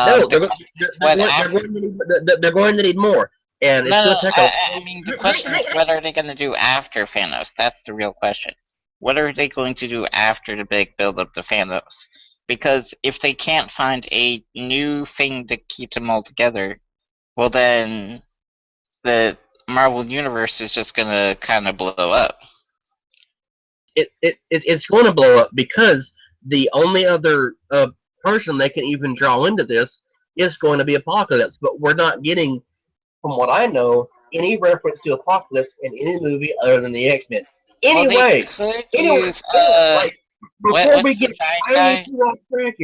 No, The they're question they're, is they're what going they're after. going to need they're going to need more, and it's No, no, going no, to take a I mean, the hang, question hang, is what are they going to do after Thanos? That's the real question. What are they going to do after the big build up to Thanos? Because if they can't find a new thing to keep them all together, well then the Marvel universe is just going to kind of blow up. it's going to blow up because the only other person they can even draw into this is going to be Apocalypse. But we're not getting, from what I know, any reference to Apocalypse in any movie other than the X Men. Well, they Anyway, could anyway, use like before we what's the get giant way guy? too off track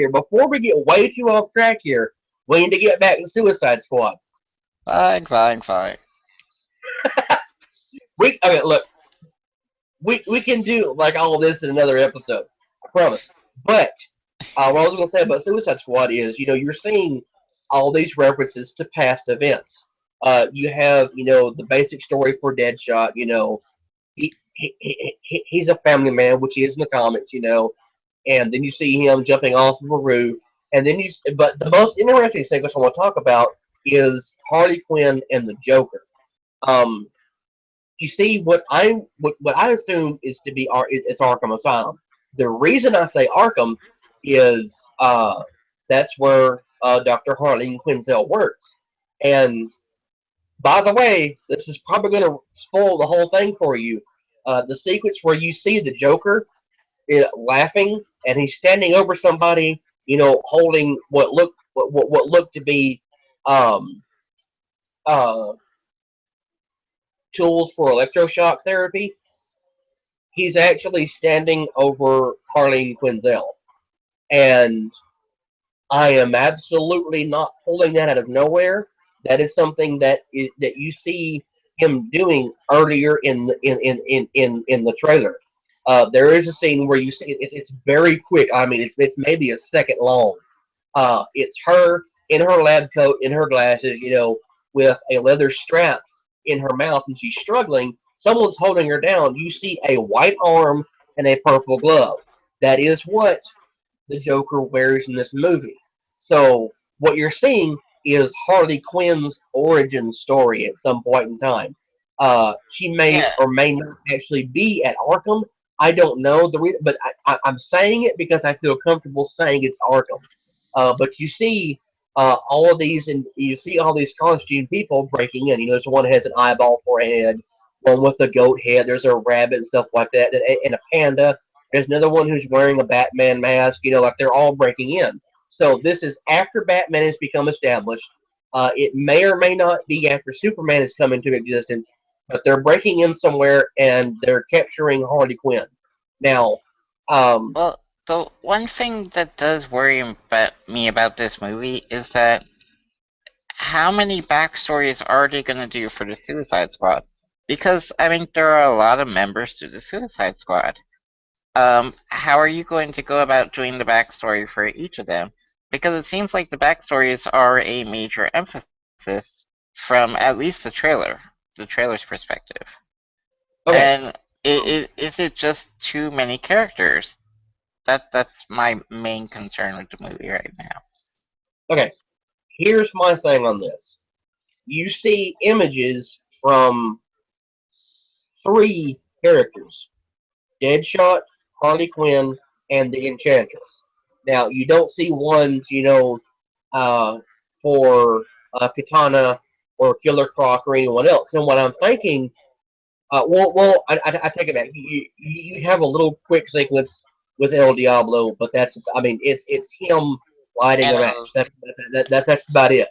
here, we need to get back to Suicide Squad. Fine, fine, fine. We okay, look, we can do like all of this in another episode. I promise. But what I was going to say about Suicide Squad is, you're seeing all these references to past events. You have, the basic story for Deadshot. He's a family man, which he is in the comics. and then you see him jumping off of a roof, and then but the most interesting sequence I want to talk about is Harley Quinn and the Joker. Um, you see what I assume is to be it's Arkham Asylum. The reason I say Arkham is that's where Dr. Harley Quinzel works. And by the way, this is probably going to spoil the whole thing for you. The sequence where you see the Joker laughing and he's standing over somebody, holding what looked to be um, uh, tools for electroshock therapy. He's actually standing over Harleen Quinzel. And I am absolutely not pulling that out of nowhere. That is something that you see him doing earlier in the trailer. There is a scene where you see it's very quick. I mean, it's maybe a second long. It's her in her lab coat, in her glasses, with a leather strap in her mouth, and she's struggling. Someone's holding her down. You see a white arm and a purple glove. That is what the Joker wears in this movie. So what you're seeing is Harley Quinn's origin story at some point in time. She may Yeah. or may not actually be at Arkham. I don't know the reason, but I'm saying it because I feel comfortable saying it's Arkham. But you see all of these, and you see all these costume people breaking in. There's one that has an eyeball for a head, one with a goat head. There's a rabbit and stuff like that, and a panda. There's another one who's wearing a Batman mask. Like they're all breaking in. So this is after Batman has become established. It may or may not be after Superman has come into existence, but they're breaking in somewhere and they're capturing Harley Quinn. Now, um, Well, the one thing that does worry me about this movie is that how many backstories are they going to do for the Suicide Squad? Because, I mean, there are a lot of members to the Suicide Squad. How are you going to go about doing the backstory for each of them? Because it seems like the backstories are a major emphasis from at least the trailer's perspective. okay. And is it just too many characters? That's my main concern with the movie right now. Okay, here's my thing on this. You see images from three characters: Deadshot, Harley Quinn, and the Enchantress. Now, you don't see ones, uh, for Katana or Killer Croc or anyone else. And what I'm thinking, I take it back. You have a little quick sequence with El Diablo, but I mean, it's him lighting a And match. That's about it.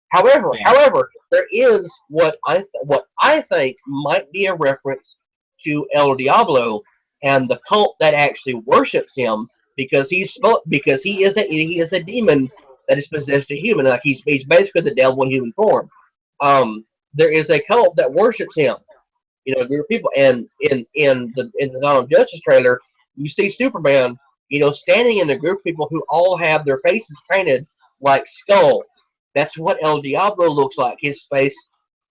However, yeah, however, there is what I think might be a reference to El Diablo and the cult that actually worships him because he is a demon that is possessed a human. Like he's basically the devil in human form. There is a cult that worships him. A group of people, and in the Dawn of Justice trailer, you see Superman, standing in a group of people who all have their faces painted like skulls. That's what El Diablo looks like. His face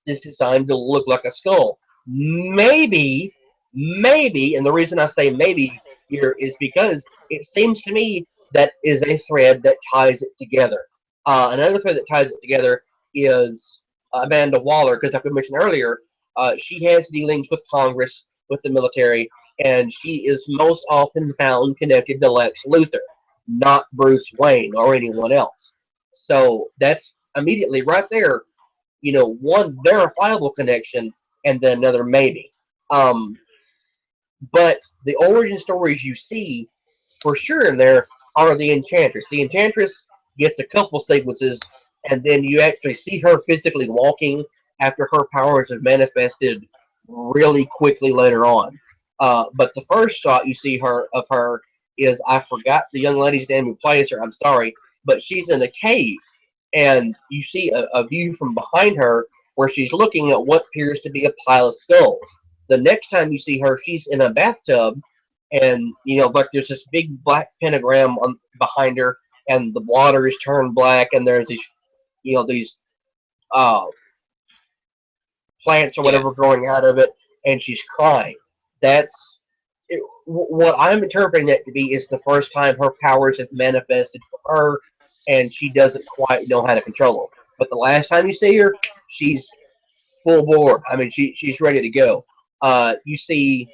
is designed to look like a skull. Maybe, and the reason I say maybe here is because it seems to me that is a thread that ties it together. Another thread that ties it together is Amanda Waller, because like we mentioned earlier, she has dealings with Congress, with the military, and she is most often found connected to Lex Luthor, not Bruce Wayne or anyone else. So that's immediately right there, one verifiable connection and then another maybe. Um, but the origin stories you see for sure in there are the Enchantress. The Enchantress gets a couple sequences, and then you actually see her physically walking after her powers have manifested really quickly later on. But the first shot you see her is I forgot the young lady's name who plays her. I'm sorry, but she's in a cave, and you see a view from behind her where she's looking at what appears to be a pile of skulls. The next time you see her, she's in a bathtub, and like there's this big black pentagram behind her, and the water is turned black, and there's these uh, plants or yeah, whatever growing out of it, and she's crying. That's what I'm interpreting that to be is the first time her powers have manifested for her, and she doesn't quite know how to control them. But the last time you see her, she's full bore. I mean, she's ready to go. You see,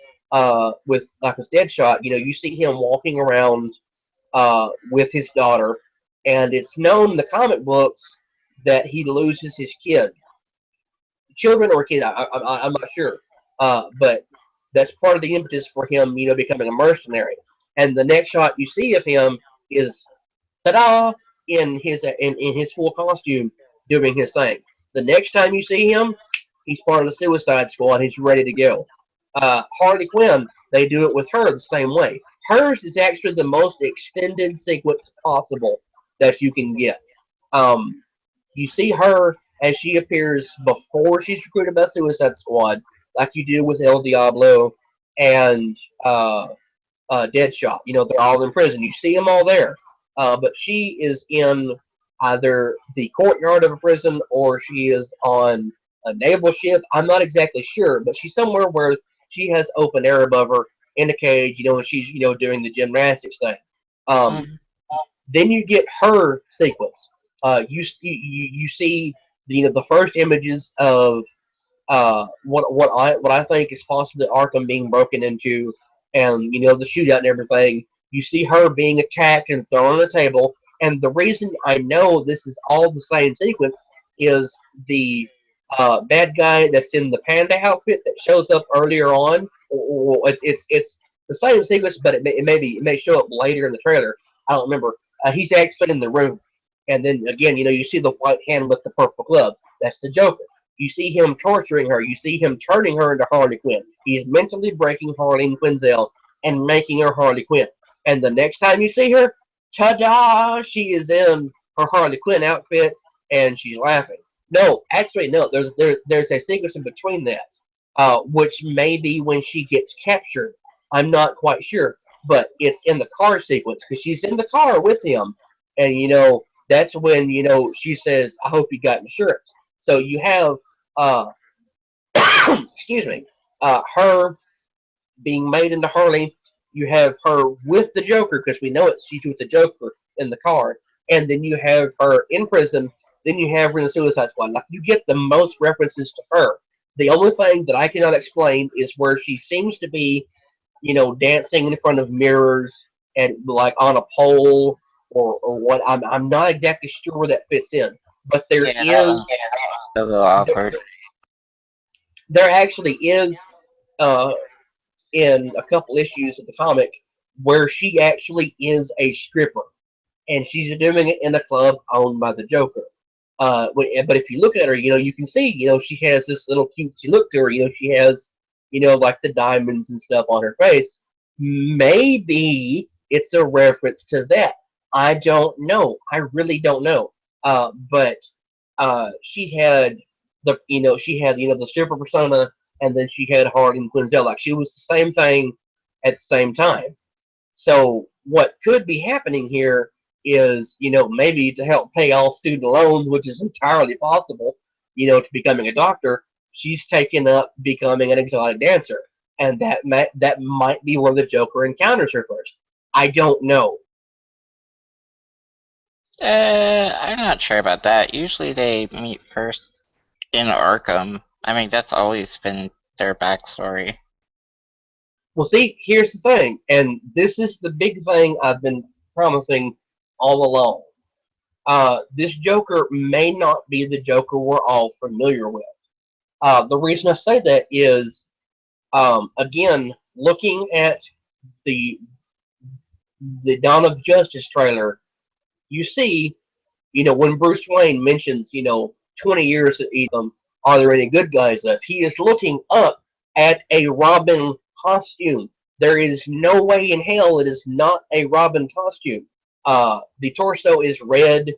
with Deadshot, you see him walking around with his daughter, and it's known in the comic books that he loses his kid, children or kid. I'm not sure, but that's part of the impetus for him, becoming a mercenary. And the next shot you see of him is ta-da in his full costume doing his thing. The next time you see him, he's part of the Suicide Squad. He's ready to go. Harley Quinn, they do it with her the same way. Hers is actually the most extended sequence possible that you can get. Um, you see her as she appears before she's recruited by Suicide Squad, like you do with El Diablo and Deadshot. They're all in prison. You see them all there, but she is in either the courtyard of a prison or she is on a naval ship. I'm not exactly sure, but she's somewhere where she has open air above her in a cage. And she's doing the gymnastics thing. Um, Mhm. then you get her sequence. You see the first images of what I think is possibly Arkham being broken into, and the shootout and everything. You see her being attacked and thrown on the table, and the reason I know this is all the same sequence is the bad guy that's in the panda outfit that shows up earlier on. It's the same sequence, but it may show up later in the trailer. I don't remember. He's actually in the room, and then again, you see the white hand with the purple glove. That's the Joker. You see him torturing her. You see him turning her into Harley Quinn. He is mentally breaking Harley Quinzel and making her Harley Quinn. And the next time you see her, ta-da! She is in her Harley Quinn outfit and she's laughing. No, actually, no. There's a sequence in between that, which may be when she gets captured. I'm not quite sure, but it's in the car sequence because she's in the car with him, and that's when she says, "I hope you got insurance." So you have uh, excuse me, her being made into Harley. You have her with the Joker because we know she's with the Joker in the car, and then you have her in prison. Then you have her in the Suicide Squad. Like you get the most references to her. The only thing that I cannot explain is where she seems to be, dancing in front of mirrors and like on a pole or what. I'm not exactly sure where that fits in, but there Yeah, that is one's a little there, awkward. there actually is uh, in a couple issues of the comic where she actually is a stripper, and she's doing it in a club owned by the Joker. But if you look at her, you can see, she has this little cutesy look to her. She has, like the diamonds and stuff on her face. Maybe it's a reference to that. I don't know. I really don't know. But she had the stripper persona, and then she had Harley and Quinzel. Like she was the same thing at the same time. So what could be happening here is, maybe to help pay all student loans, which is entirely possible, to becoming a doctor, she's taken up becoming an exotic dancer, and that might be where the Joker encounters her first. I don't know. I'm not sure about that. Usually they meet first in Arkham. I mean, that's always been their backstory. Well, see, here's the thing, and this is the big thing I've been promising all along. This Joker may not be the Joker we're all familiar with. The reason I say that is, again, looking at the the Dawn of Justice trailer, you see, when Bruce Wayne mentions, 20 years at Eden, are there any good guys left? He is looking up at a Robin costume. There is no way in hell it is not a Robin costume. The torso is red.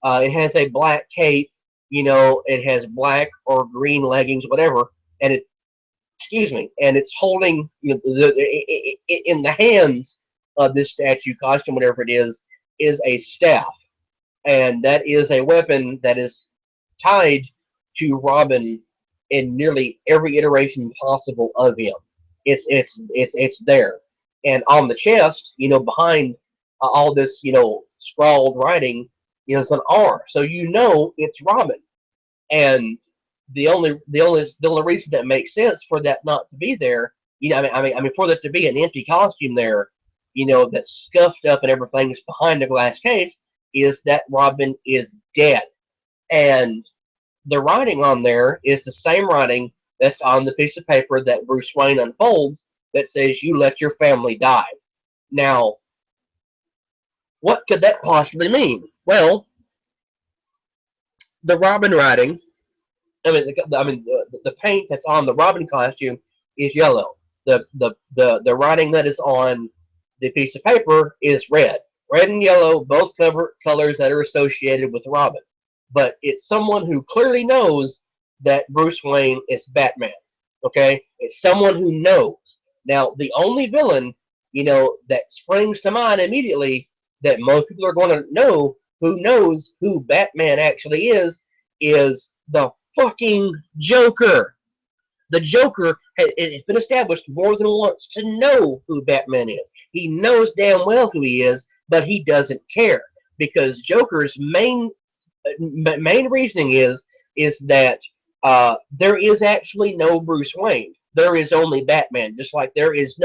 It has a black cape. It has black or green leggings, whatever, and it's holding, in the hands of this statue costume, whatever it is a staff, and that is a weapon that is tied to Robin in nearly every iteration possible of him. It's there. and on the chest, behind all this, scrawled writing is an R. So it's Robin. And the only reason that makes sense for that not to be there, for that to be an empty costume there, that's scuffed up and everything is behind a glass case, is that Robin is dead. And the writing on there is the same writing that's on the piece of paper that Bruce Wayne unfolds that says, "You let your family die." Now, what could that possibly mean? Well, the Robin writing, the paint that's on the Robin costume is yellow. The writing that is on the piece of paper is red. Red and yellow, both cover colors that are associated with Robin. But it's someone who clearly knows that Bruce Wayne is Batman. Okay? It's someone who knows. Now, the only villain, that springs to mind immediately that most people are going to know who knows who Batman actually is the fucking Joker. The Joker has been established more than once to know who Batman is. He knows damn well who he is, but he doesn't care because Joker's main reasoning is that there is actually no Bruce Wayne. There is only Batman. Just like there is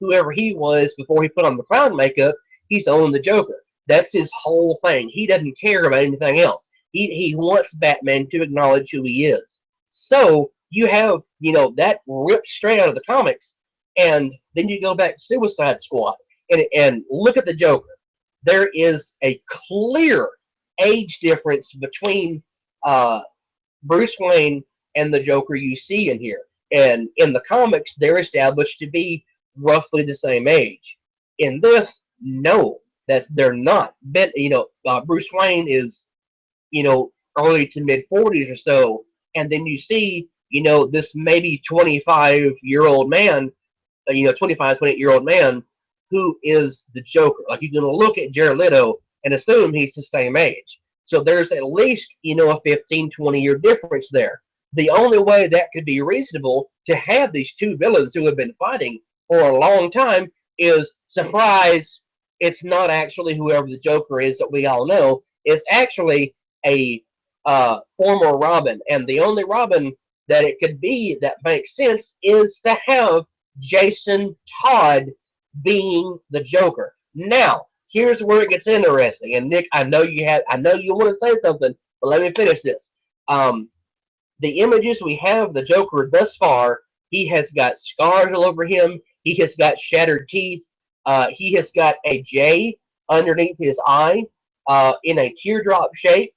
whoever he was before he put on the clown makeup, he's only the Joker. That's his whole thing. He doesn't care about anything else. He wants Batman to acknowledge who he is. So you have, that ripped straight out of the comics, and then you go back to Suicide Squad and look at the Joker. There is a clear age difference between Bruce Wayne and the Joker you see in here. And in the comics, they're established to be roughly the same age. In this, no, they're not. Bruce Wayne is, early to mid 40s or so, and then you see, this maybe 25-year-old man, 25, 28-year-old man who is the Joker. Like, you're going to look at Jared Leto and assume he's the same age. So there's at least, a 15, 20-year difference there. The only way that could be reasonable to have these two villains who have been fighting for a long time is, surprise, it's not actually whoever the Joker is that we all know. It's actually a former Robin. And the only Robin that it could be that makes sense is to have Jason Todd being the Joker. Now, here's where it gets interesting. And Nick, I know you want to say something, but let me finish this. The images we have of the Joker thus far, he has got scars all over him. He has got shattered teeth. He has got a J underneath his eye in a teardrop shape.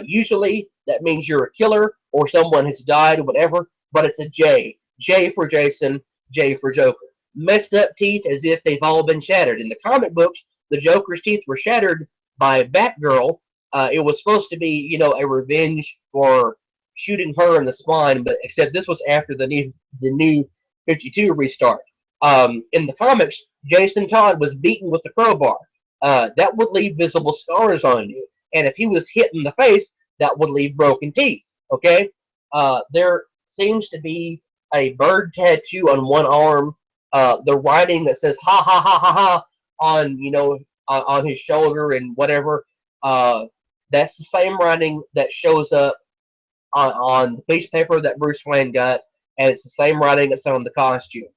Usually that means you're a killer or someone has died or whatever, but it's a J. J for Jason, J for Joker. Messed up teeth as if they've all been shattered. In the comic books, the Joker's teeth were shattered by Batgirl. It was supposed to be, a revenge for shooting her in the spine, but except this was after the new 52 restart. In the comics, Jason Todd was beaten with the crowbar. That would leave visible scars on you. And if he was hit in the face, that would leave broken teeth. Okay? There seems to be a bird tattoo on one arm. The writing that says "ha ha ha ha ha" on his shoulder and whatever. That's the same writing that shows up on the piece of paper that Bruce Wayne got, and it's the same writing that's on the costume.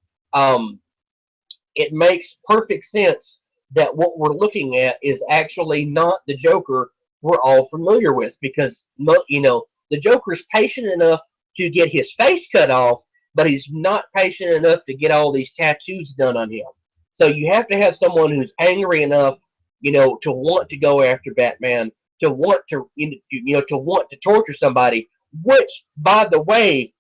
It makes perfect sense that what we're looking at is actually not the Joker we're all familiar with, because the Joker's patient enough to get his face cut off, but he's not patient enough to get all these tattoos done on him. So you have to have someone who's angry enough, to want to go after Batman, to want to torture somebody. Which, by the way,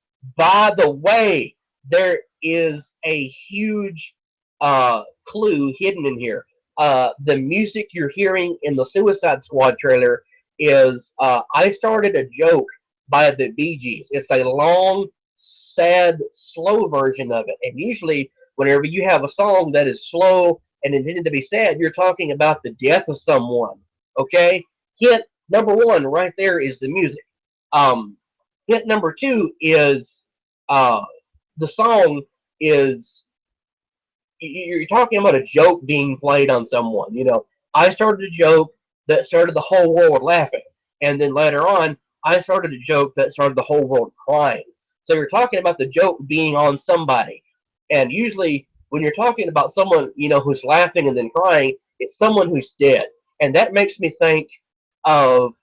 there is a huge clue hidden in here. The music you're hearing in the Suicide Squad trailer is I Started a Joke by the Bee Gees. It's a long, sad, slow version of it. And usually, whenever you have a song that is slow and intended to be sad, you're talking about the death of someone. Okay? Hint number one right there is the music. Hint number two is the song is you're talking about a joke being played on someone. I started a joke that started the whole world laughing, and then later on, I started a joke that started the whole world crying. So you're talking about the joke being on somebody, and usually when you're talking about someone who's laughing and then crying, it's someone who's dead, and that makes me think of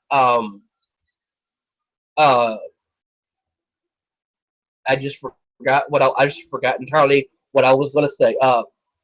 uh I just forgot entirely what I was going to say.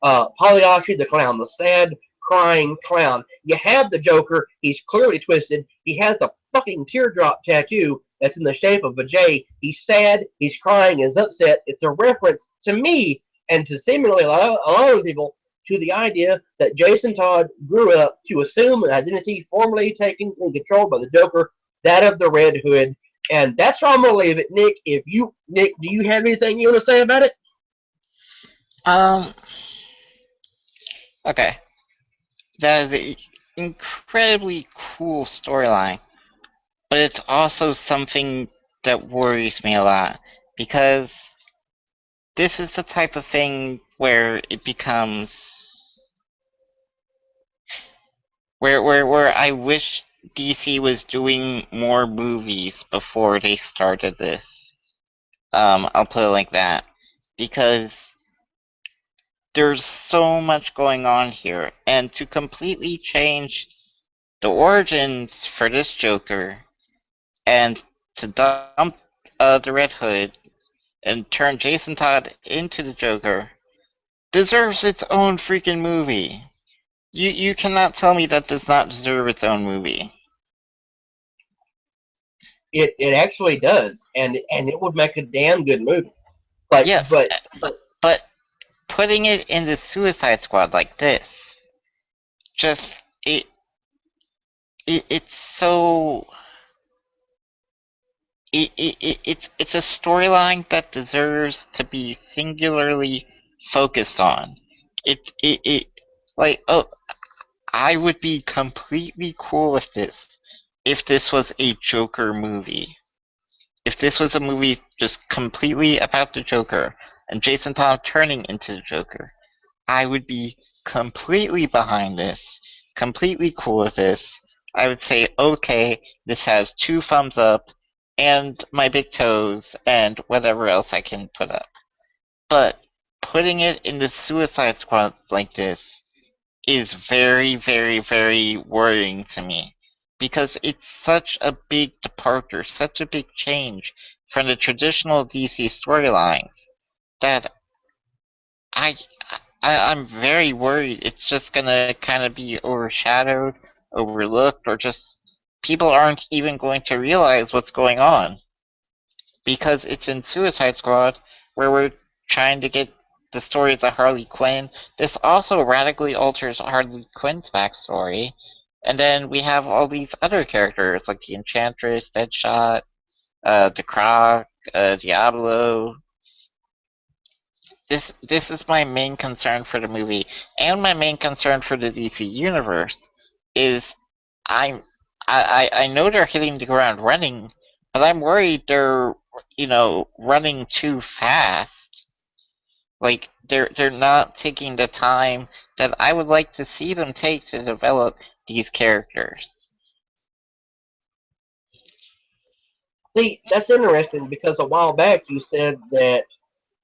Pagliacci the clown, the sad crying clown. You have the Joker. He's clearly twisted. He has a fucking teardrop tattoo that's in the shape of a J. He's sad. He's crying. He's upset. It's a reference to me and to seemingly a lot of people to the idea that Jason Todd grew up to assume an identity formerly taken and controlled by the Joker, that of the Red Hood, and that's where I'm gonna leave it. Nick, do you have anything you want to say about it? Um. Okay. That is an incredibly cool storyline, but it's also something that worries me a lot because this is the type of thing where it becomes where I wish DC was doing more movies before they started this. I'll put it like that because there's so much going on here, and to completely change the origins for this Joker and to dump the Red Hood and turn Jason Todd into the Joker deserves its own freaking movie. You cannot tell me that does not deserve its own movie. It actually does, and it would make a damn good movie. Like, Yes, but putting it in the Suicide Squad like this, just it, it's so it's a storyline that deserves to be singularly focused on. It like oh I would be completely cool with this if this was a Joker movie. If this was a movie just completely about the Joker and Jason Todd turning into the Joker, I would be completely behind this, completely cool with this. I would say, okay, this has 2 thumbs up and my big toes and whatever else I can put up. But putting it in the Suicide Squad like this is very, very, very worrying to me because it's such a big departure, such a big change from the traditional DC storylines that I, I'm very worried it's just gonna kind of be overshadowed, overlooked, or just people aren't even going to realize what's going on because it's in Suicide Squad where we're trying to get the story of the Harley Quinn. This also radically alters Harley Quinn's backstory. And then we have all these other characters like the Enchantress, Deadshot, the Croc, Diablo. This is my main concern for the movie, and my main concern for the DC universe is I'm I know they're hitting the ground running, but I'm worried they're running too fast. Like they're not taking the time that I would like to see them take to develop these characters. See, that's interesting because a while back you said that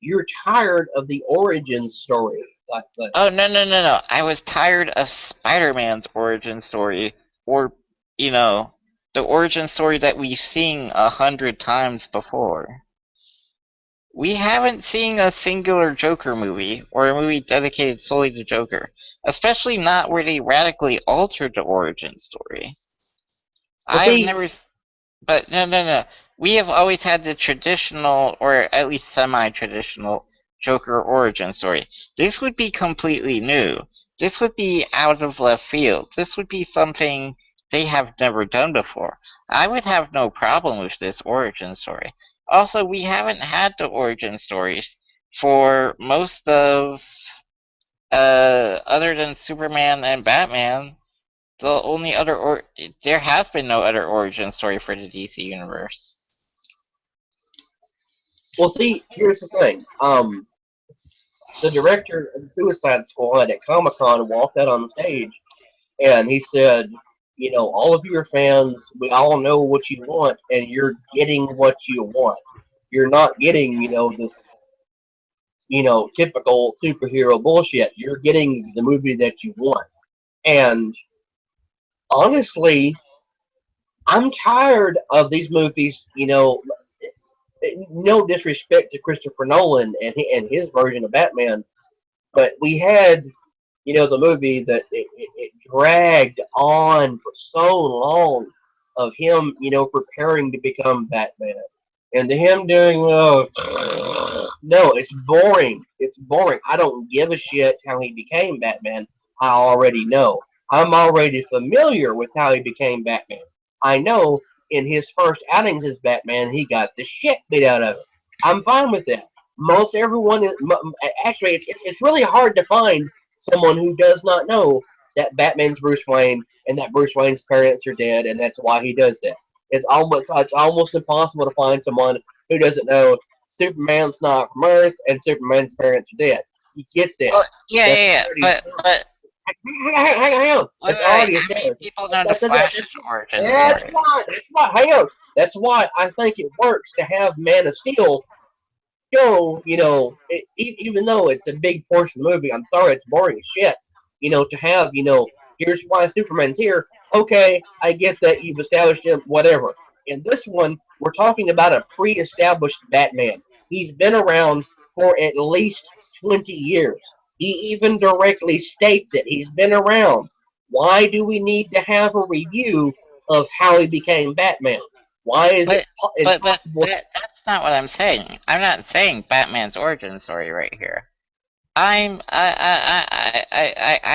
you're tired of the origin story. Like Oh no! I was tired of Spider-Man's origin story, or you know, the origin story that we've seen 100 times before. We haven't seen a singular Joker movie, or a movie dedicated solely to Joker, especially not where they radically altered the origin story. well, I've see, never But no. We have always had the traditional, or at least semi-traditional, Joker origin story. This would be completely new. This would be out of left field. This would be something they have never done before. I would have no problem with this origin story. Also, we haven't had the origin stories for most of, other than Superman and Batman. The only other there has been no other origin story for the DC universe. well, see, here's the thing. the director of the Suicide Squad at Comic Con walked out on stage and he said, all of your fans, we all know what you want, and you're getting what you want. You're not getting, this, typical superhero bullshit. You're getting the movie that you want. And honestly, I'm tired of these movies, no disrespect to Christopher Nolan and his version of Batman, but we had the movie that it dragged on for so long of him, preparing to become Batman. And to him doing, no, it's boring. It's boring. I don't give a shit how he became Batman. I already know. I'm already familiar with how he became Batman. I know in his first outings as Batman, he got the shit beat out of him. I'm fine with that. Most everyone is actually. It's really hard to find someone who does not know that Batman's Bruce Wayne and that Bruce Wayne's parents are dead, and that's why he does that. It's almost impossible to find someone who doesn't know Superman's not from Earth and Superman's parents are dead. You get that. Well, yeah, That's yeah, yeah. already But hang on. wait, That's wait, wait. already How many established. people know the That's, that's, Flash's that's, origin that's story? why. That's why. Hang on. That's why I think it works to have Man of Steel show, even though it's a big portion of the movie, I'm sorry, it's boring as shit. To have, here's why Superman's here. Okay, I get that you've established him, whatever. In this one, we're talking about a pre-established Batman. He's been around for at least 20 years. He even directly states it. He's been around. Why do we need to have a review of how he became Batman? Why is it But but impossible? that's not what I'm saying. I'm not saying Batman's origin story right here. I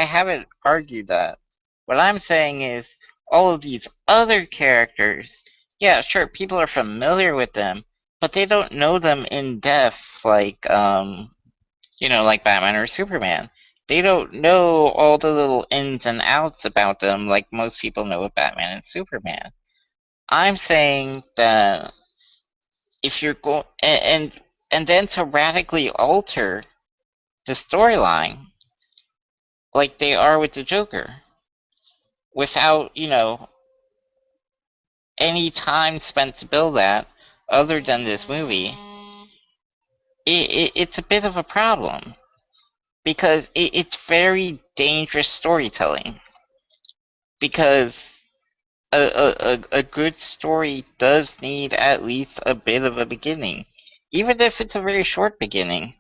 haven't argued that. What I'm saying is all of these other characters. Yeah, sure, people are familiar with them, but they don't know them in depth like like Batman or Superman. They don't know all the little ins and outs about them like most people know with Batman and Superman. I'm saying that if you're going and then to radically alter the storyline like they are with the Joker without any time spent to build that other than this movie, it's a bit of a problem because it's very dangerous storytelling because a good story does need at least a bit of a beginning, even if it's a very short beginning.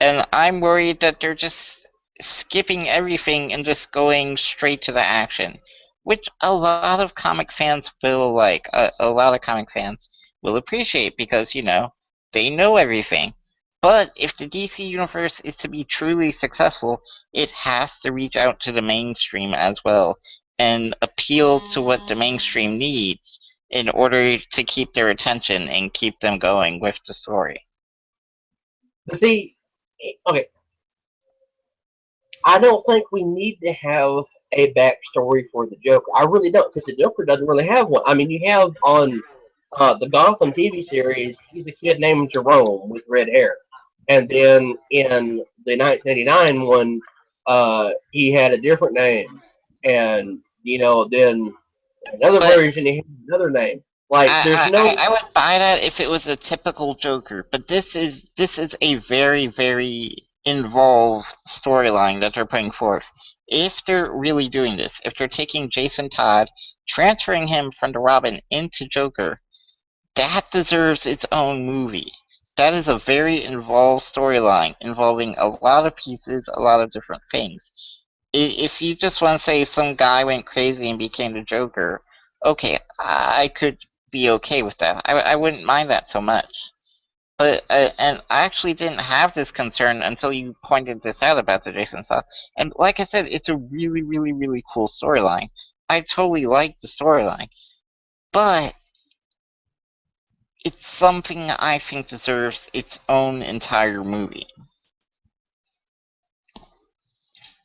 And I'm worried that they're just skipping everything and just going straight to the action, which a lot of comic fans will like. A lot of comic fans will appreciate because they know everything. But if the DC universe is to be truly successful, it has to reach out to the mainstream as well and appeal to what the mainstream needs in order to keep their attention and keep them going with the story. But see, okay, I don't think we need to have a backstory for the Joker. I really don't, because the Joker doesn't really have one. I mean, you have on the Gotham TV series, he's a kid named Jerome with red hair. And then in the 1989 one, he had a different name. And, then another But version, he had another name. Like, there's I no. would buy that if it was a typical Joker, but this is a very very involved storyline that they're putting forth. If they're really doing this, if they're taking Jason Todd, transferring him from the Robin into Joker, that deserves its own movie. That is a very involved storyline involving a lot of pieces, a lot of different things. If you just want to say some guy went crazy and became the Joker, okay, I could be okay with that. I wouldn't mind that so much. But and I actually didn't have this concern until you pointed this out about the Jason stuff. And like I said, it's a really, really, really cool storyline. I totally like the storyline, but it's something I think deserves its own entire movie.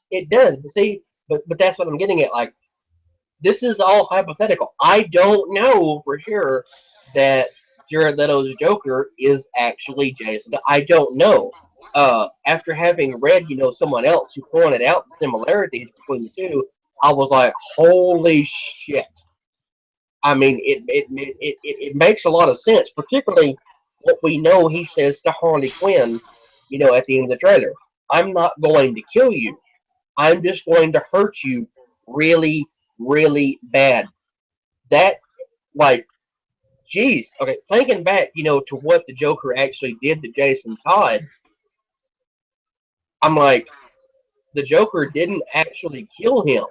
It does. But see, but that's what I'm getting at. Like, this is all hypothetical. I don't know for sure that Jared Leto's Joker is actually Jason. I don't know. after having read, someone else who pointed out the similarities between the two, I was like, holy shit. I mean, it makes a lot of sense, particularly what we know he says to Harley Quinn, at the end of the trailer. I'm not going to kill you. I'm just going to hurt you really, really bad. That, like, geez. Okay, thinking back, to what the Joker actually did to Jason Todd, I'm like, the Joker didn't actually kill him.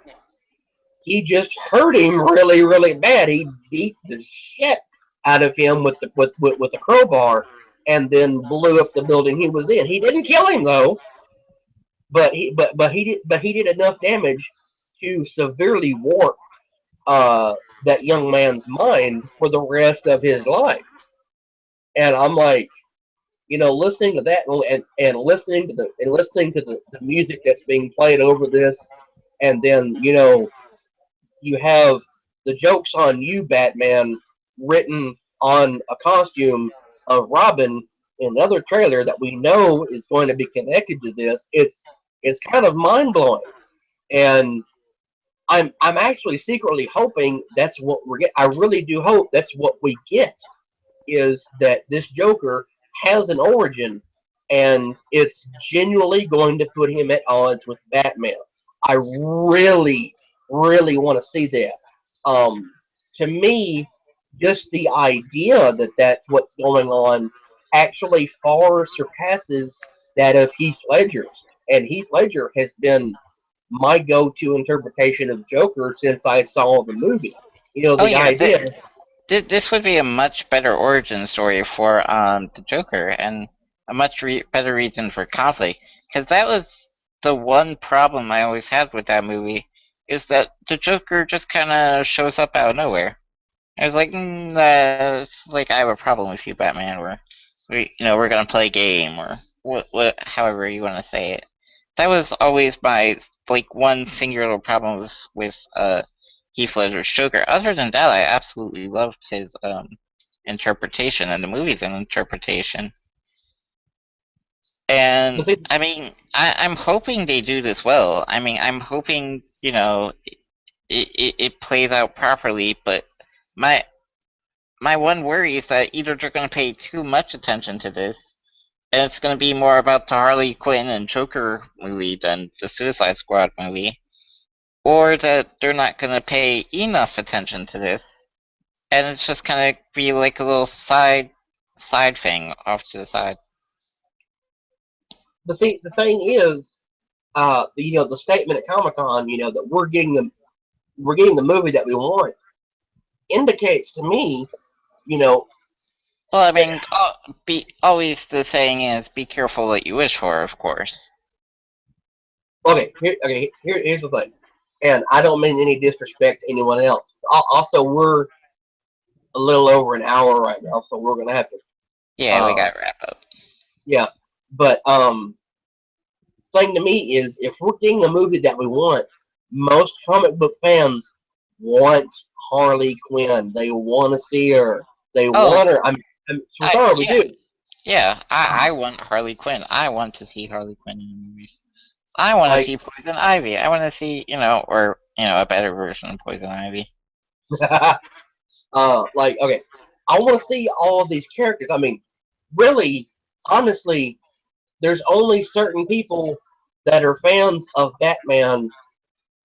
He just hurt him really, really bad. He beat the shit out of him with the crowbar, and then blew up the building he was in. He didn't kill him though, but he did enough damage to severely warp that young man's mind for the rest of his life. And I'm like, listening to that, and listening to the music that's being played over this, and then you have the "Jokes on You, Batman" written on a costume of Robin in another trailer that we know is going to be connected to this. It's kind of mind blowing, and I'm actually secretly hoping that's what we're getting. I really do hope that's what we get, is that this Joker has an origin, and it's genuinely going to put him at odds with Batman. I really, really want to see that. Um, to me, just the idea that that's what's going on actually far surpasses that of Heath Ledger's. And Heath Ledger has been my go-to interpretation of Joker since I saw the movie. Oh The yeah, idea. this would be a much better origin story for the Joker, and a much better reason for conflict. Because that was the one problem I always had with that movie, is that the Joker just kind of shows up out of nowhere. I was like, it's like I have a problem with you, Batman. We're gonna play a game, or however you want to say it. That was always my like one singular problem with Heath Ledger's Joker. Other than that, I absolutely loved his interpretation, and the movie's an interpretation. But And see, I mean, I'm hoping they do this well. I mean, I'm hoping it plays out properly. But my my one worry is that either they're going to pay too much attention to this, and it's going to be more about the Harley Quinn and Joker movie than the Suicide Squad movie, or that they're not going to pay enough attention to this, and it's just going to be like a little side thing off to the side. the thing is, the statement at Comic Con, that we're getting the movie that we want, indicates to me, you know, Well, I that mean, be always the saying is, be careful what you wish for, of course. here's the thing, and I don't mean any disrespect to anyone else. Also, we're a little over an hour right now, so we're gonna have to, Yeah, we uh, got to wrap up. yeah. But thing to me is, if we're getting a movie that we want, most comic book fans want Harley Quinn. They want to see her. They Oh, want her. I'm sorry, we yeah, do. yeah. I want Harley Quinn. I want to see Harley Quinn in the movies. I want to Like, see Poison Ivy. I want to see, or a better version of Poison Ivy. okay, I want to see all of these characters. I mean, really, honestly, there's only certain people that are fans of Batman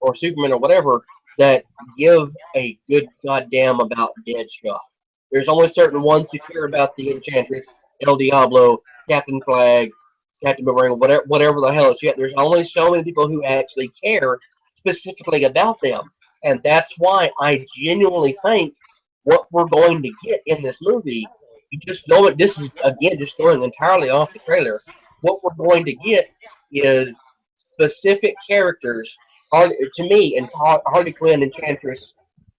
or Superman or whatever that give a good goddamn about Deadshot. There's only certain ones who care about the Enchantress, El Diablo, Captain Flag, Captain Boomerang, whatever the hell it's yet. There's only so many people who actually care specifically about them, and that's why I genuinely think what we're going to get in this movie. You just know it. This is again just going entirely off the trailer. What we're going to get is specific characters. To me, and Harley Quinn, Enchantress,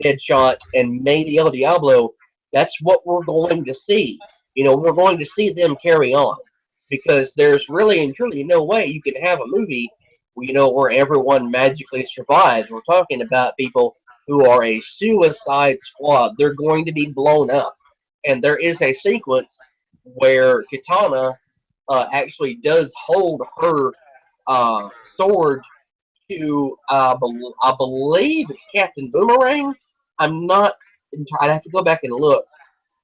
Deadshot, and maybe El Diablo. That's what we're going to see. We're going to see them carry on, because there's really and truly no way you can have a movie, where everyone magically survives. We're talking about people who are a suicide squad. They're going to be blown up, and there is a sequence where Katana actually does hold her sword to I believe it's Captain Boomerang. I'm not. I'd have to go back and look.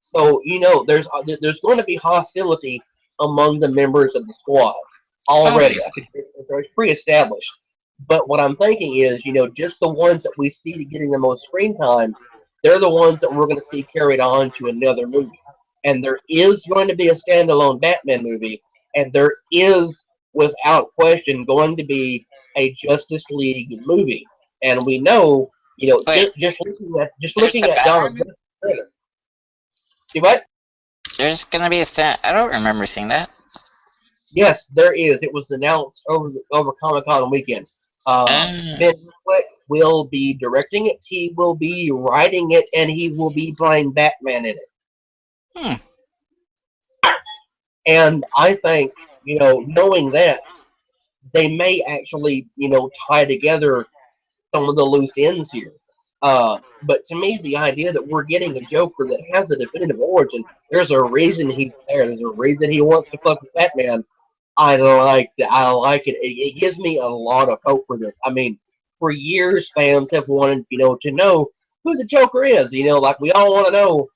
So there's going to be hostility among the members of the squad already. I could, Obviously. it's pre-established. But what I'm thinking is, just the ones that we see getting the most screen time, they're the ones that we're going to see carried on to another movie. And there is going to be a standalone Batman movie, and there is, without question, going to be a Justice League movie. And we know, Wait, just there's looking a at Donald Batman? trailer. See what? There's gonna be a stand. I don't remember seeing that. Yes, there is. It was announced over Comic Con weekend. Uh, Ben Affleck will be directing it. He will be writing it, and he will be playing Batman in it. hmm. And I think, knowing that, they may actually, tie together some of the loose ends here. But to me, the idea that we're getting a Joker that has a definitive origin, there's a reason he's there. There's a reason he wants to fuck with Batman. I like that. I like it. It gives me a lot of hope for this. I mean, for years, fans have wanted, to know who the Joker is. Like we all want to know,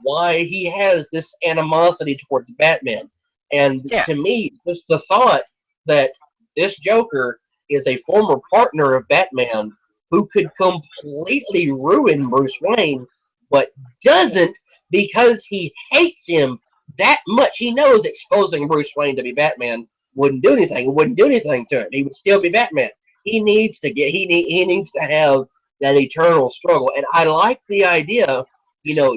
why he has this animosity towards Batman. And Yeah. to me, just the thought that this Joker is a former partner of Batman who could completely ruin Bruce Wayne, but doesn't because he hates him that much. He knows exposing Bruce Wayne to be Batman wouldn't do anything. It wouldn't do anything to him. He would still be Batman. He needs to have that eternal struggle. And I like the idea, even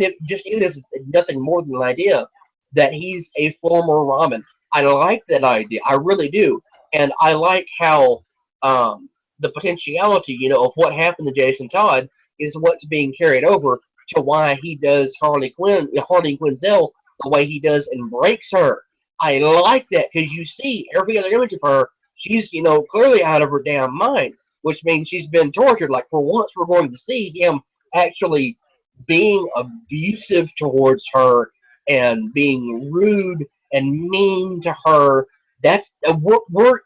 if it's nothing more than an idea, that he's a former Ramen. I like that idea. I really do. And I like how the potentiality, of what happened to Jason Todd is what's being carried over to why he does Harley Quinzel the way he does and breaks her. I like that because you see every other image of her, she's clearly out of her damn mind, which means she's been tortured. Like for once, we're going to see him actually being abusive towards her and being rude and mean to her. That's we're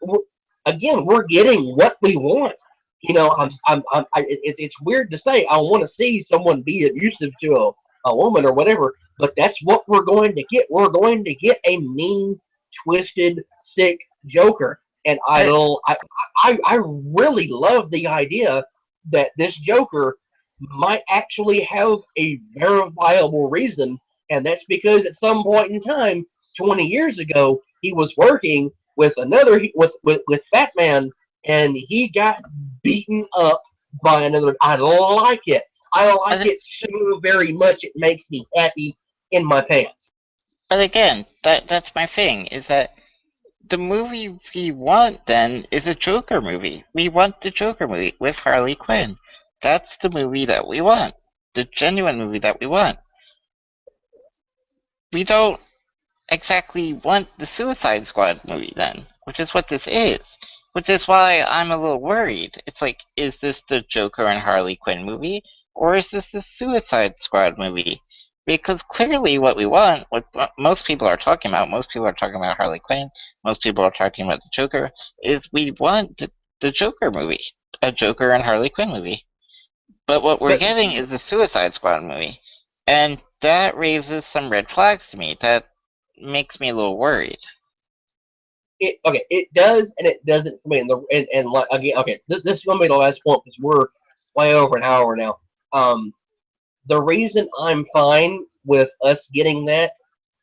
again we're getting what we want. It's weird to say I want to see someone be abusive to a woman or whatever, but that's what we're going to get. We're going to get a mean, twisted, sick Joker, and I, I really love the idea that this Joker might actually have a verifiable reason, and that's because at some point in time, 20 years ago, he was working with with Batman, and he got beaten up by another. I like it. I like I, it so very much. It makes me happy in my pants. but again, that's my thing. Is that the movie we want then is a Joker movie. We want the Joker movie with Harley Quinn. That's the movie that we want. The genuine movie that we want. We don't exactly want the Suicide Squad movie then, which is what this is. Which is why I'm a little worried. It's like, is this the Joker and Harley Quinn movie, or is this the Suicide Squad movie? Because clearly what we want, what most people are talking about, most people are talking about Harley Quinn, most people are talking about the Joker, is we want the Joker movie. A Joker and Harley Quinn movie. But what we're But getting is the Suicide Squad movie. And that raises some red flags to me. That makes me a little worried. it does and it doesn't for me. And like again, okay, this is gonna be the last point because we're way over an hour now. Um, the reason I'm fine with us getting that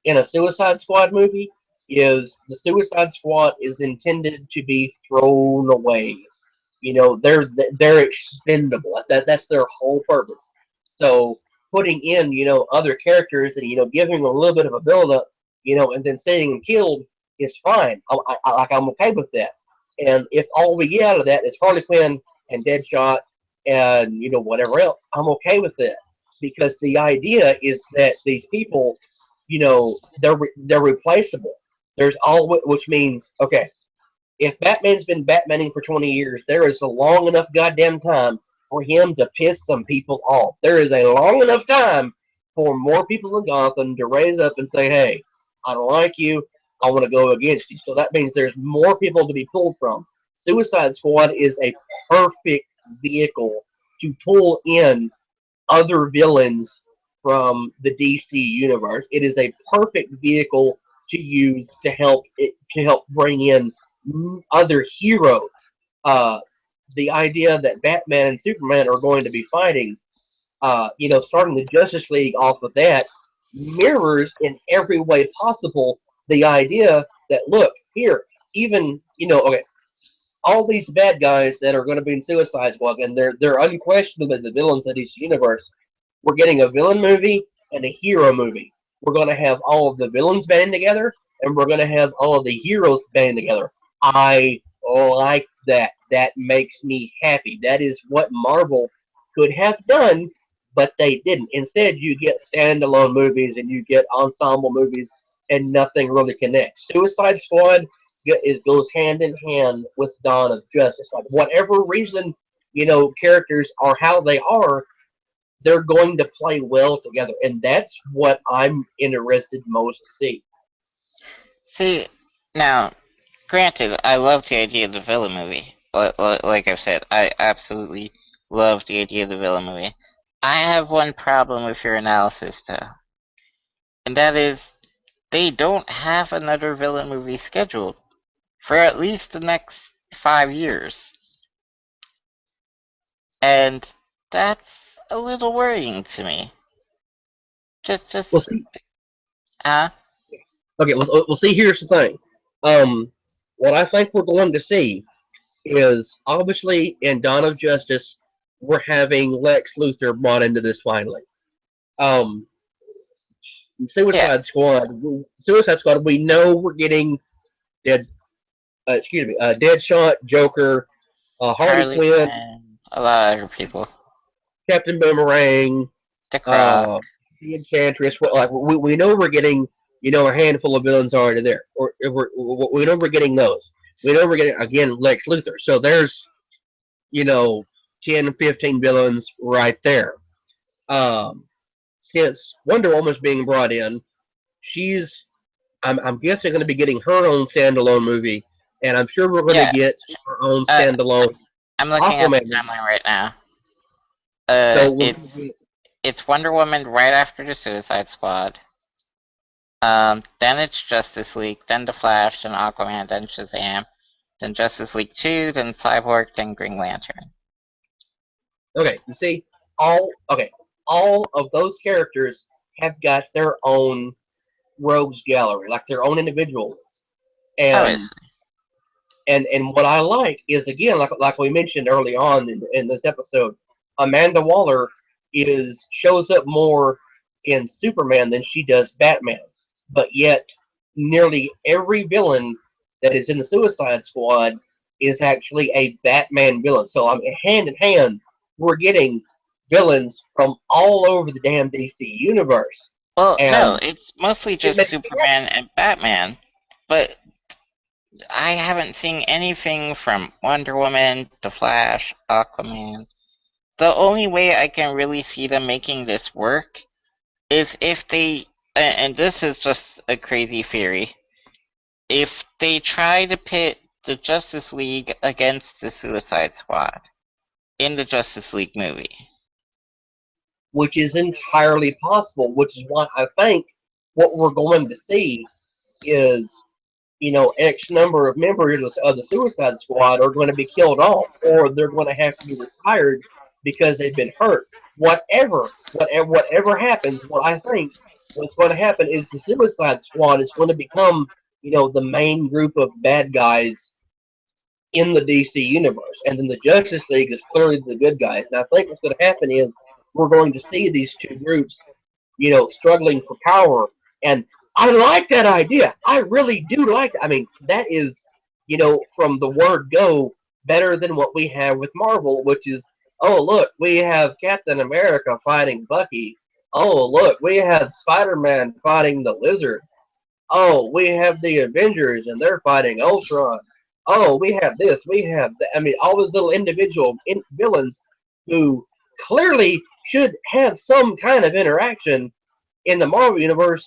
in a Suicide Squad movie is the Suicide Squad is intended to be thrown away. They're expendable. That's their whole purpose. So putting in other characters and giving them a little bit of a build up, and then seeing them killed is fine. I'm okay with that. And if all we get out of that is Harley Quinn and Deadshot and whatever else, I'm okay with that because the idea is that these people, they're replaceable. There's all which means okay, if Batman's been Batmaning for 20 years, there is a long enough goddamn time for him to piss some people off. There is a long enough time for more people in Gotham to raise up and say, hey, I don't like you. I want to go against you. So that means there's more people to be pulled from. Suicide Squad is a perfect vehicle to pull in other villains from the DC universe. It is a perfect vehicle to use to help bring in other heroes. The idea that Batman and Superman are going to be fighting, starting the Justice League off of that, mirrors in every way possible the idea that look here, even okay, all these bad guys that are going to be in Suicide Squad, and they're unquestionably the villains of this universe. We're getting a villain movie and a hero movie. We're going to have all of the villains band together, and we're going to have all of the heroes band together. I like that. That makes me happy. That is what Marvel could have done, but they didn't. Instead, you get standalone movies and you get ensemble movies, and nothing really connects. Suicide Squad it goes hand in hand with Dawn of Justice. Like whatever reason, characters are how they are, they're going to play well together, and that's what I'm interested most to see. See, now, granted, I love the idea of the villain movie. Like I've said, I absolutely love the idea of the villain movie. I have one problem with your analysis, though, and that is they don't have another villain movie scheduled for at least the next 5 years, and that's a little worrying to me. Just, We'll see. uh, Okay, we'll see. Here's the thing. Um, what I think we're going to see is obviously in Dawn of Justice, we're having Lex Luthor brought into this finally. Um, yeah, Suicide Squad. We know we're getting dead. Deadshot, Joker, Harley Harley Quinn, Quinn, a lot of other people. Captain Boomerang, The Croc. uh, the Enchantress. We know we're getting a handful of villains already there, or we know we're getting those. We know we're getting again Lex Luthor. So there's you know 10, 15 villains right there. Um, since Wonder Woman's being brought in, she's I'm guessing going to be getting her own standalone movie, and I'm sure we're going to Yeah, get her own uh, standalone I'm looking at the Aquaman movie. timeline right now. So we're going to It's get Wonder Woman right after the Suicide Squad. Then it's Justice League, then The Flash, then Aquaman, then Shazam, then Justice League 2, then Cyborg, then Green Lantern. okay. You see, all of those characters have got their own rogues gallery, like their own individual ones. And Obviously. and what I like is again, like we mentioned early on in this episode, Amanda Waller is shows up more in Superman than she does Batman. But yet, nearly every villain that is in the Suicide Squad is actually a Batman villain. So I mean, hand in hand, we're getting villains from all over the damn DC universe, Well, no, and it's mostly it just makes me happy. Superman and Batman, but I haven't seen anything from Wonder Woman, The Flash, Aquaman. The only way I can really see them making this work is if they, and this is just a crazy theory, if they try to pit the Justice League against the Suicide Squad in the Justice League movie. Which is entirely possible. Which is why I think what we're going to see is X number of members of the Suicide Squad are going to be killed off, or they're going to have to be retired because they've been hurt. Whatever happens, what I think what's going to happen is the Suicide Squad is going to become, the main group of bad guys in the DC universe, and then the Justice League is clearly the good guys. And I think what's going to happen is we're going to see these two groups, struggling for power. And I like that idea. I really do like it. I mean, that is, from the word go, better than what we have with Marvel, which is, oh, look, we have Captain America fighting Bucky. Oh, look, we have Spider Man fighting the Lizard. Oh, we have the Avengers and they're fighting Ultron. Oh, we have this, we have that. I mean, all those little individual villains who clearly should have some kind of interaction in the Marvel universe,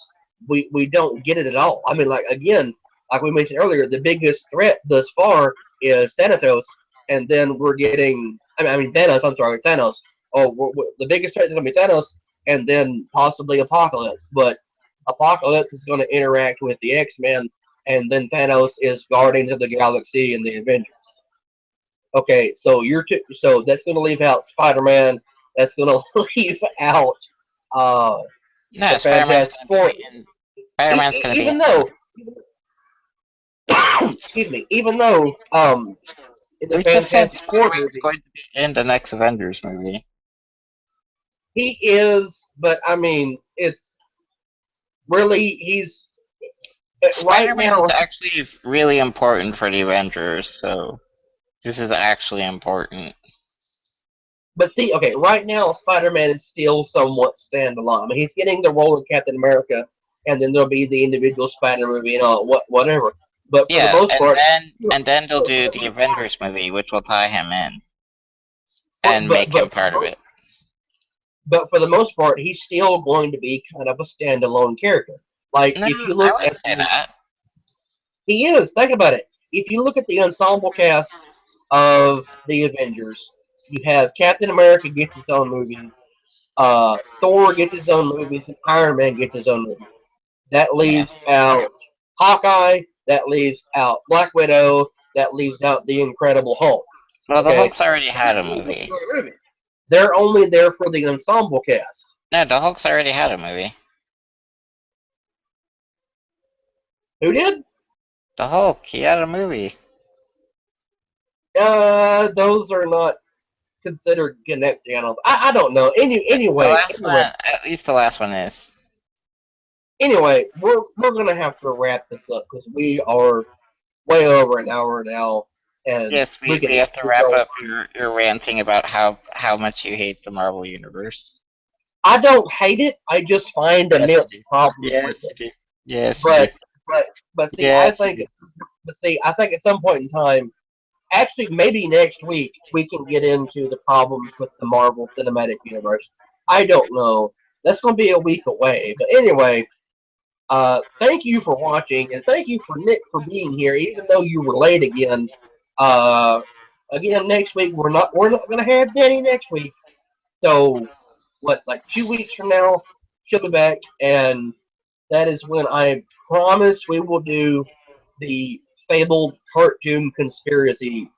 we don't get it at all. I mean, like again, like we mentioned earlier, the biggest threat thus far is Thanatos, and then we're getting. I mean Thanos. I'm sorry, Thanos. Oh, the biggest threat is going to be Thanos, and then possibly Apocalypse. But Apocalypse is going to interact with the X-Men, and then Thanos is Guardians of the Galaxy and the Avengers. Okay, so so that's going to leave out Spider-Man. That's going to leave out uh, No, the Spider-Man's Fantastic gonna be Four. in. Spider-Man's gonna be in Even the. though, excuse me, even though in the Who just said Fantastic Four Spider-Man's movie going to be in the next Avengers movie? he is, but I mean it's really he's right Spider-Man is now. actually really important for the Avengers, so this is actually important. But see, okay, right now Spider-Man is still somewhat standalone. I mean, he's getting the role of Captain America, and then there'll be the individual Spider movie and all whatever. But for the Yeah, most part, and then they'll do the Avengers movie, which will tie him in but and but make him but for the part of most it. but for the most part, he's still going to be kind of a standalone character. Like No, if you I look wouldn't at say that. he is. Think about it. If you look at the ensemble cast of the Avengers, you have Captain America gets his own movies, Thor gets his own movies, and Iron Man gets his own movies. That Yeah. leaves out Hawkeye. That leaves out Black Widow. That leaves out the Incredible Hulk. Well, the Okay, Hulk's already they're had a still getting movie. other movies. They're only there for the ensemble cast. No, the Hulk's already had a movie. Who did? The Hulk, he had a movie. Those are not considered Connect channels. I don't know. The Anyway, last one, at least the last one is. we're gonna have to wrap this up because we are way over an hour now, and Yes, we could we have to easily wrap go up through. your ranting about how much you hate the Marvel Universe. I don't hate it. I just find Yes, you immense do. problems Yes, with it. you do. Yes, you do. But but but see, Yes, you do. I think at some point in time, actually maybe next week, we can get into the problems with the Marvel Cinematic Universe. I don't know. That's going to be a week away. But anyway, thank you for watching, and thank you for Nick for being here, even though you were late again. Uh, again, next week we're not going to have Danny next week. So what, like 2 weeks from now, she'll be back, and that is when I promise we will do the fabled cartoon conspiracy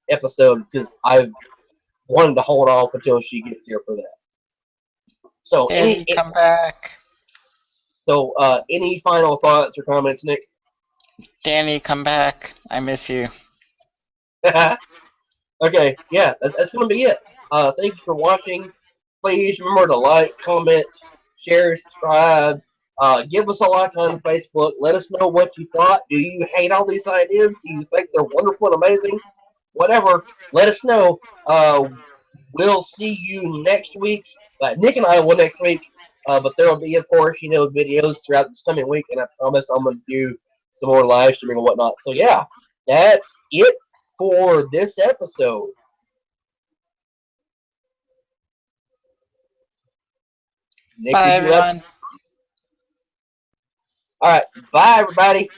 episode because I've wanted to hold off until she gets here for that. So Danny, come back. any final thoughts or comments, Nick? Danny, come back. I miss you. Okay, yeah, that's gonna be it. Thank you for watching. Please remember to like, comment, share, subscribe. Give us a like on Facebook. Let us know what you thought. Do you hate all these ideas? Do you think they're wonderful and amazing? Whatever. Let us know. We'll see you next week. Nick and I will next week. But there will be, of course, videos throughout this coming week, and I promise I'm gonna do some more live streaming and whatnot. So yeah, that's it for this episode. Nick, Bye, would you like to? everyone. All right. Bye, everybody.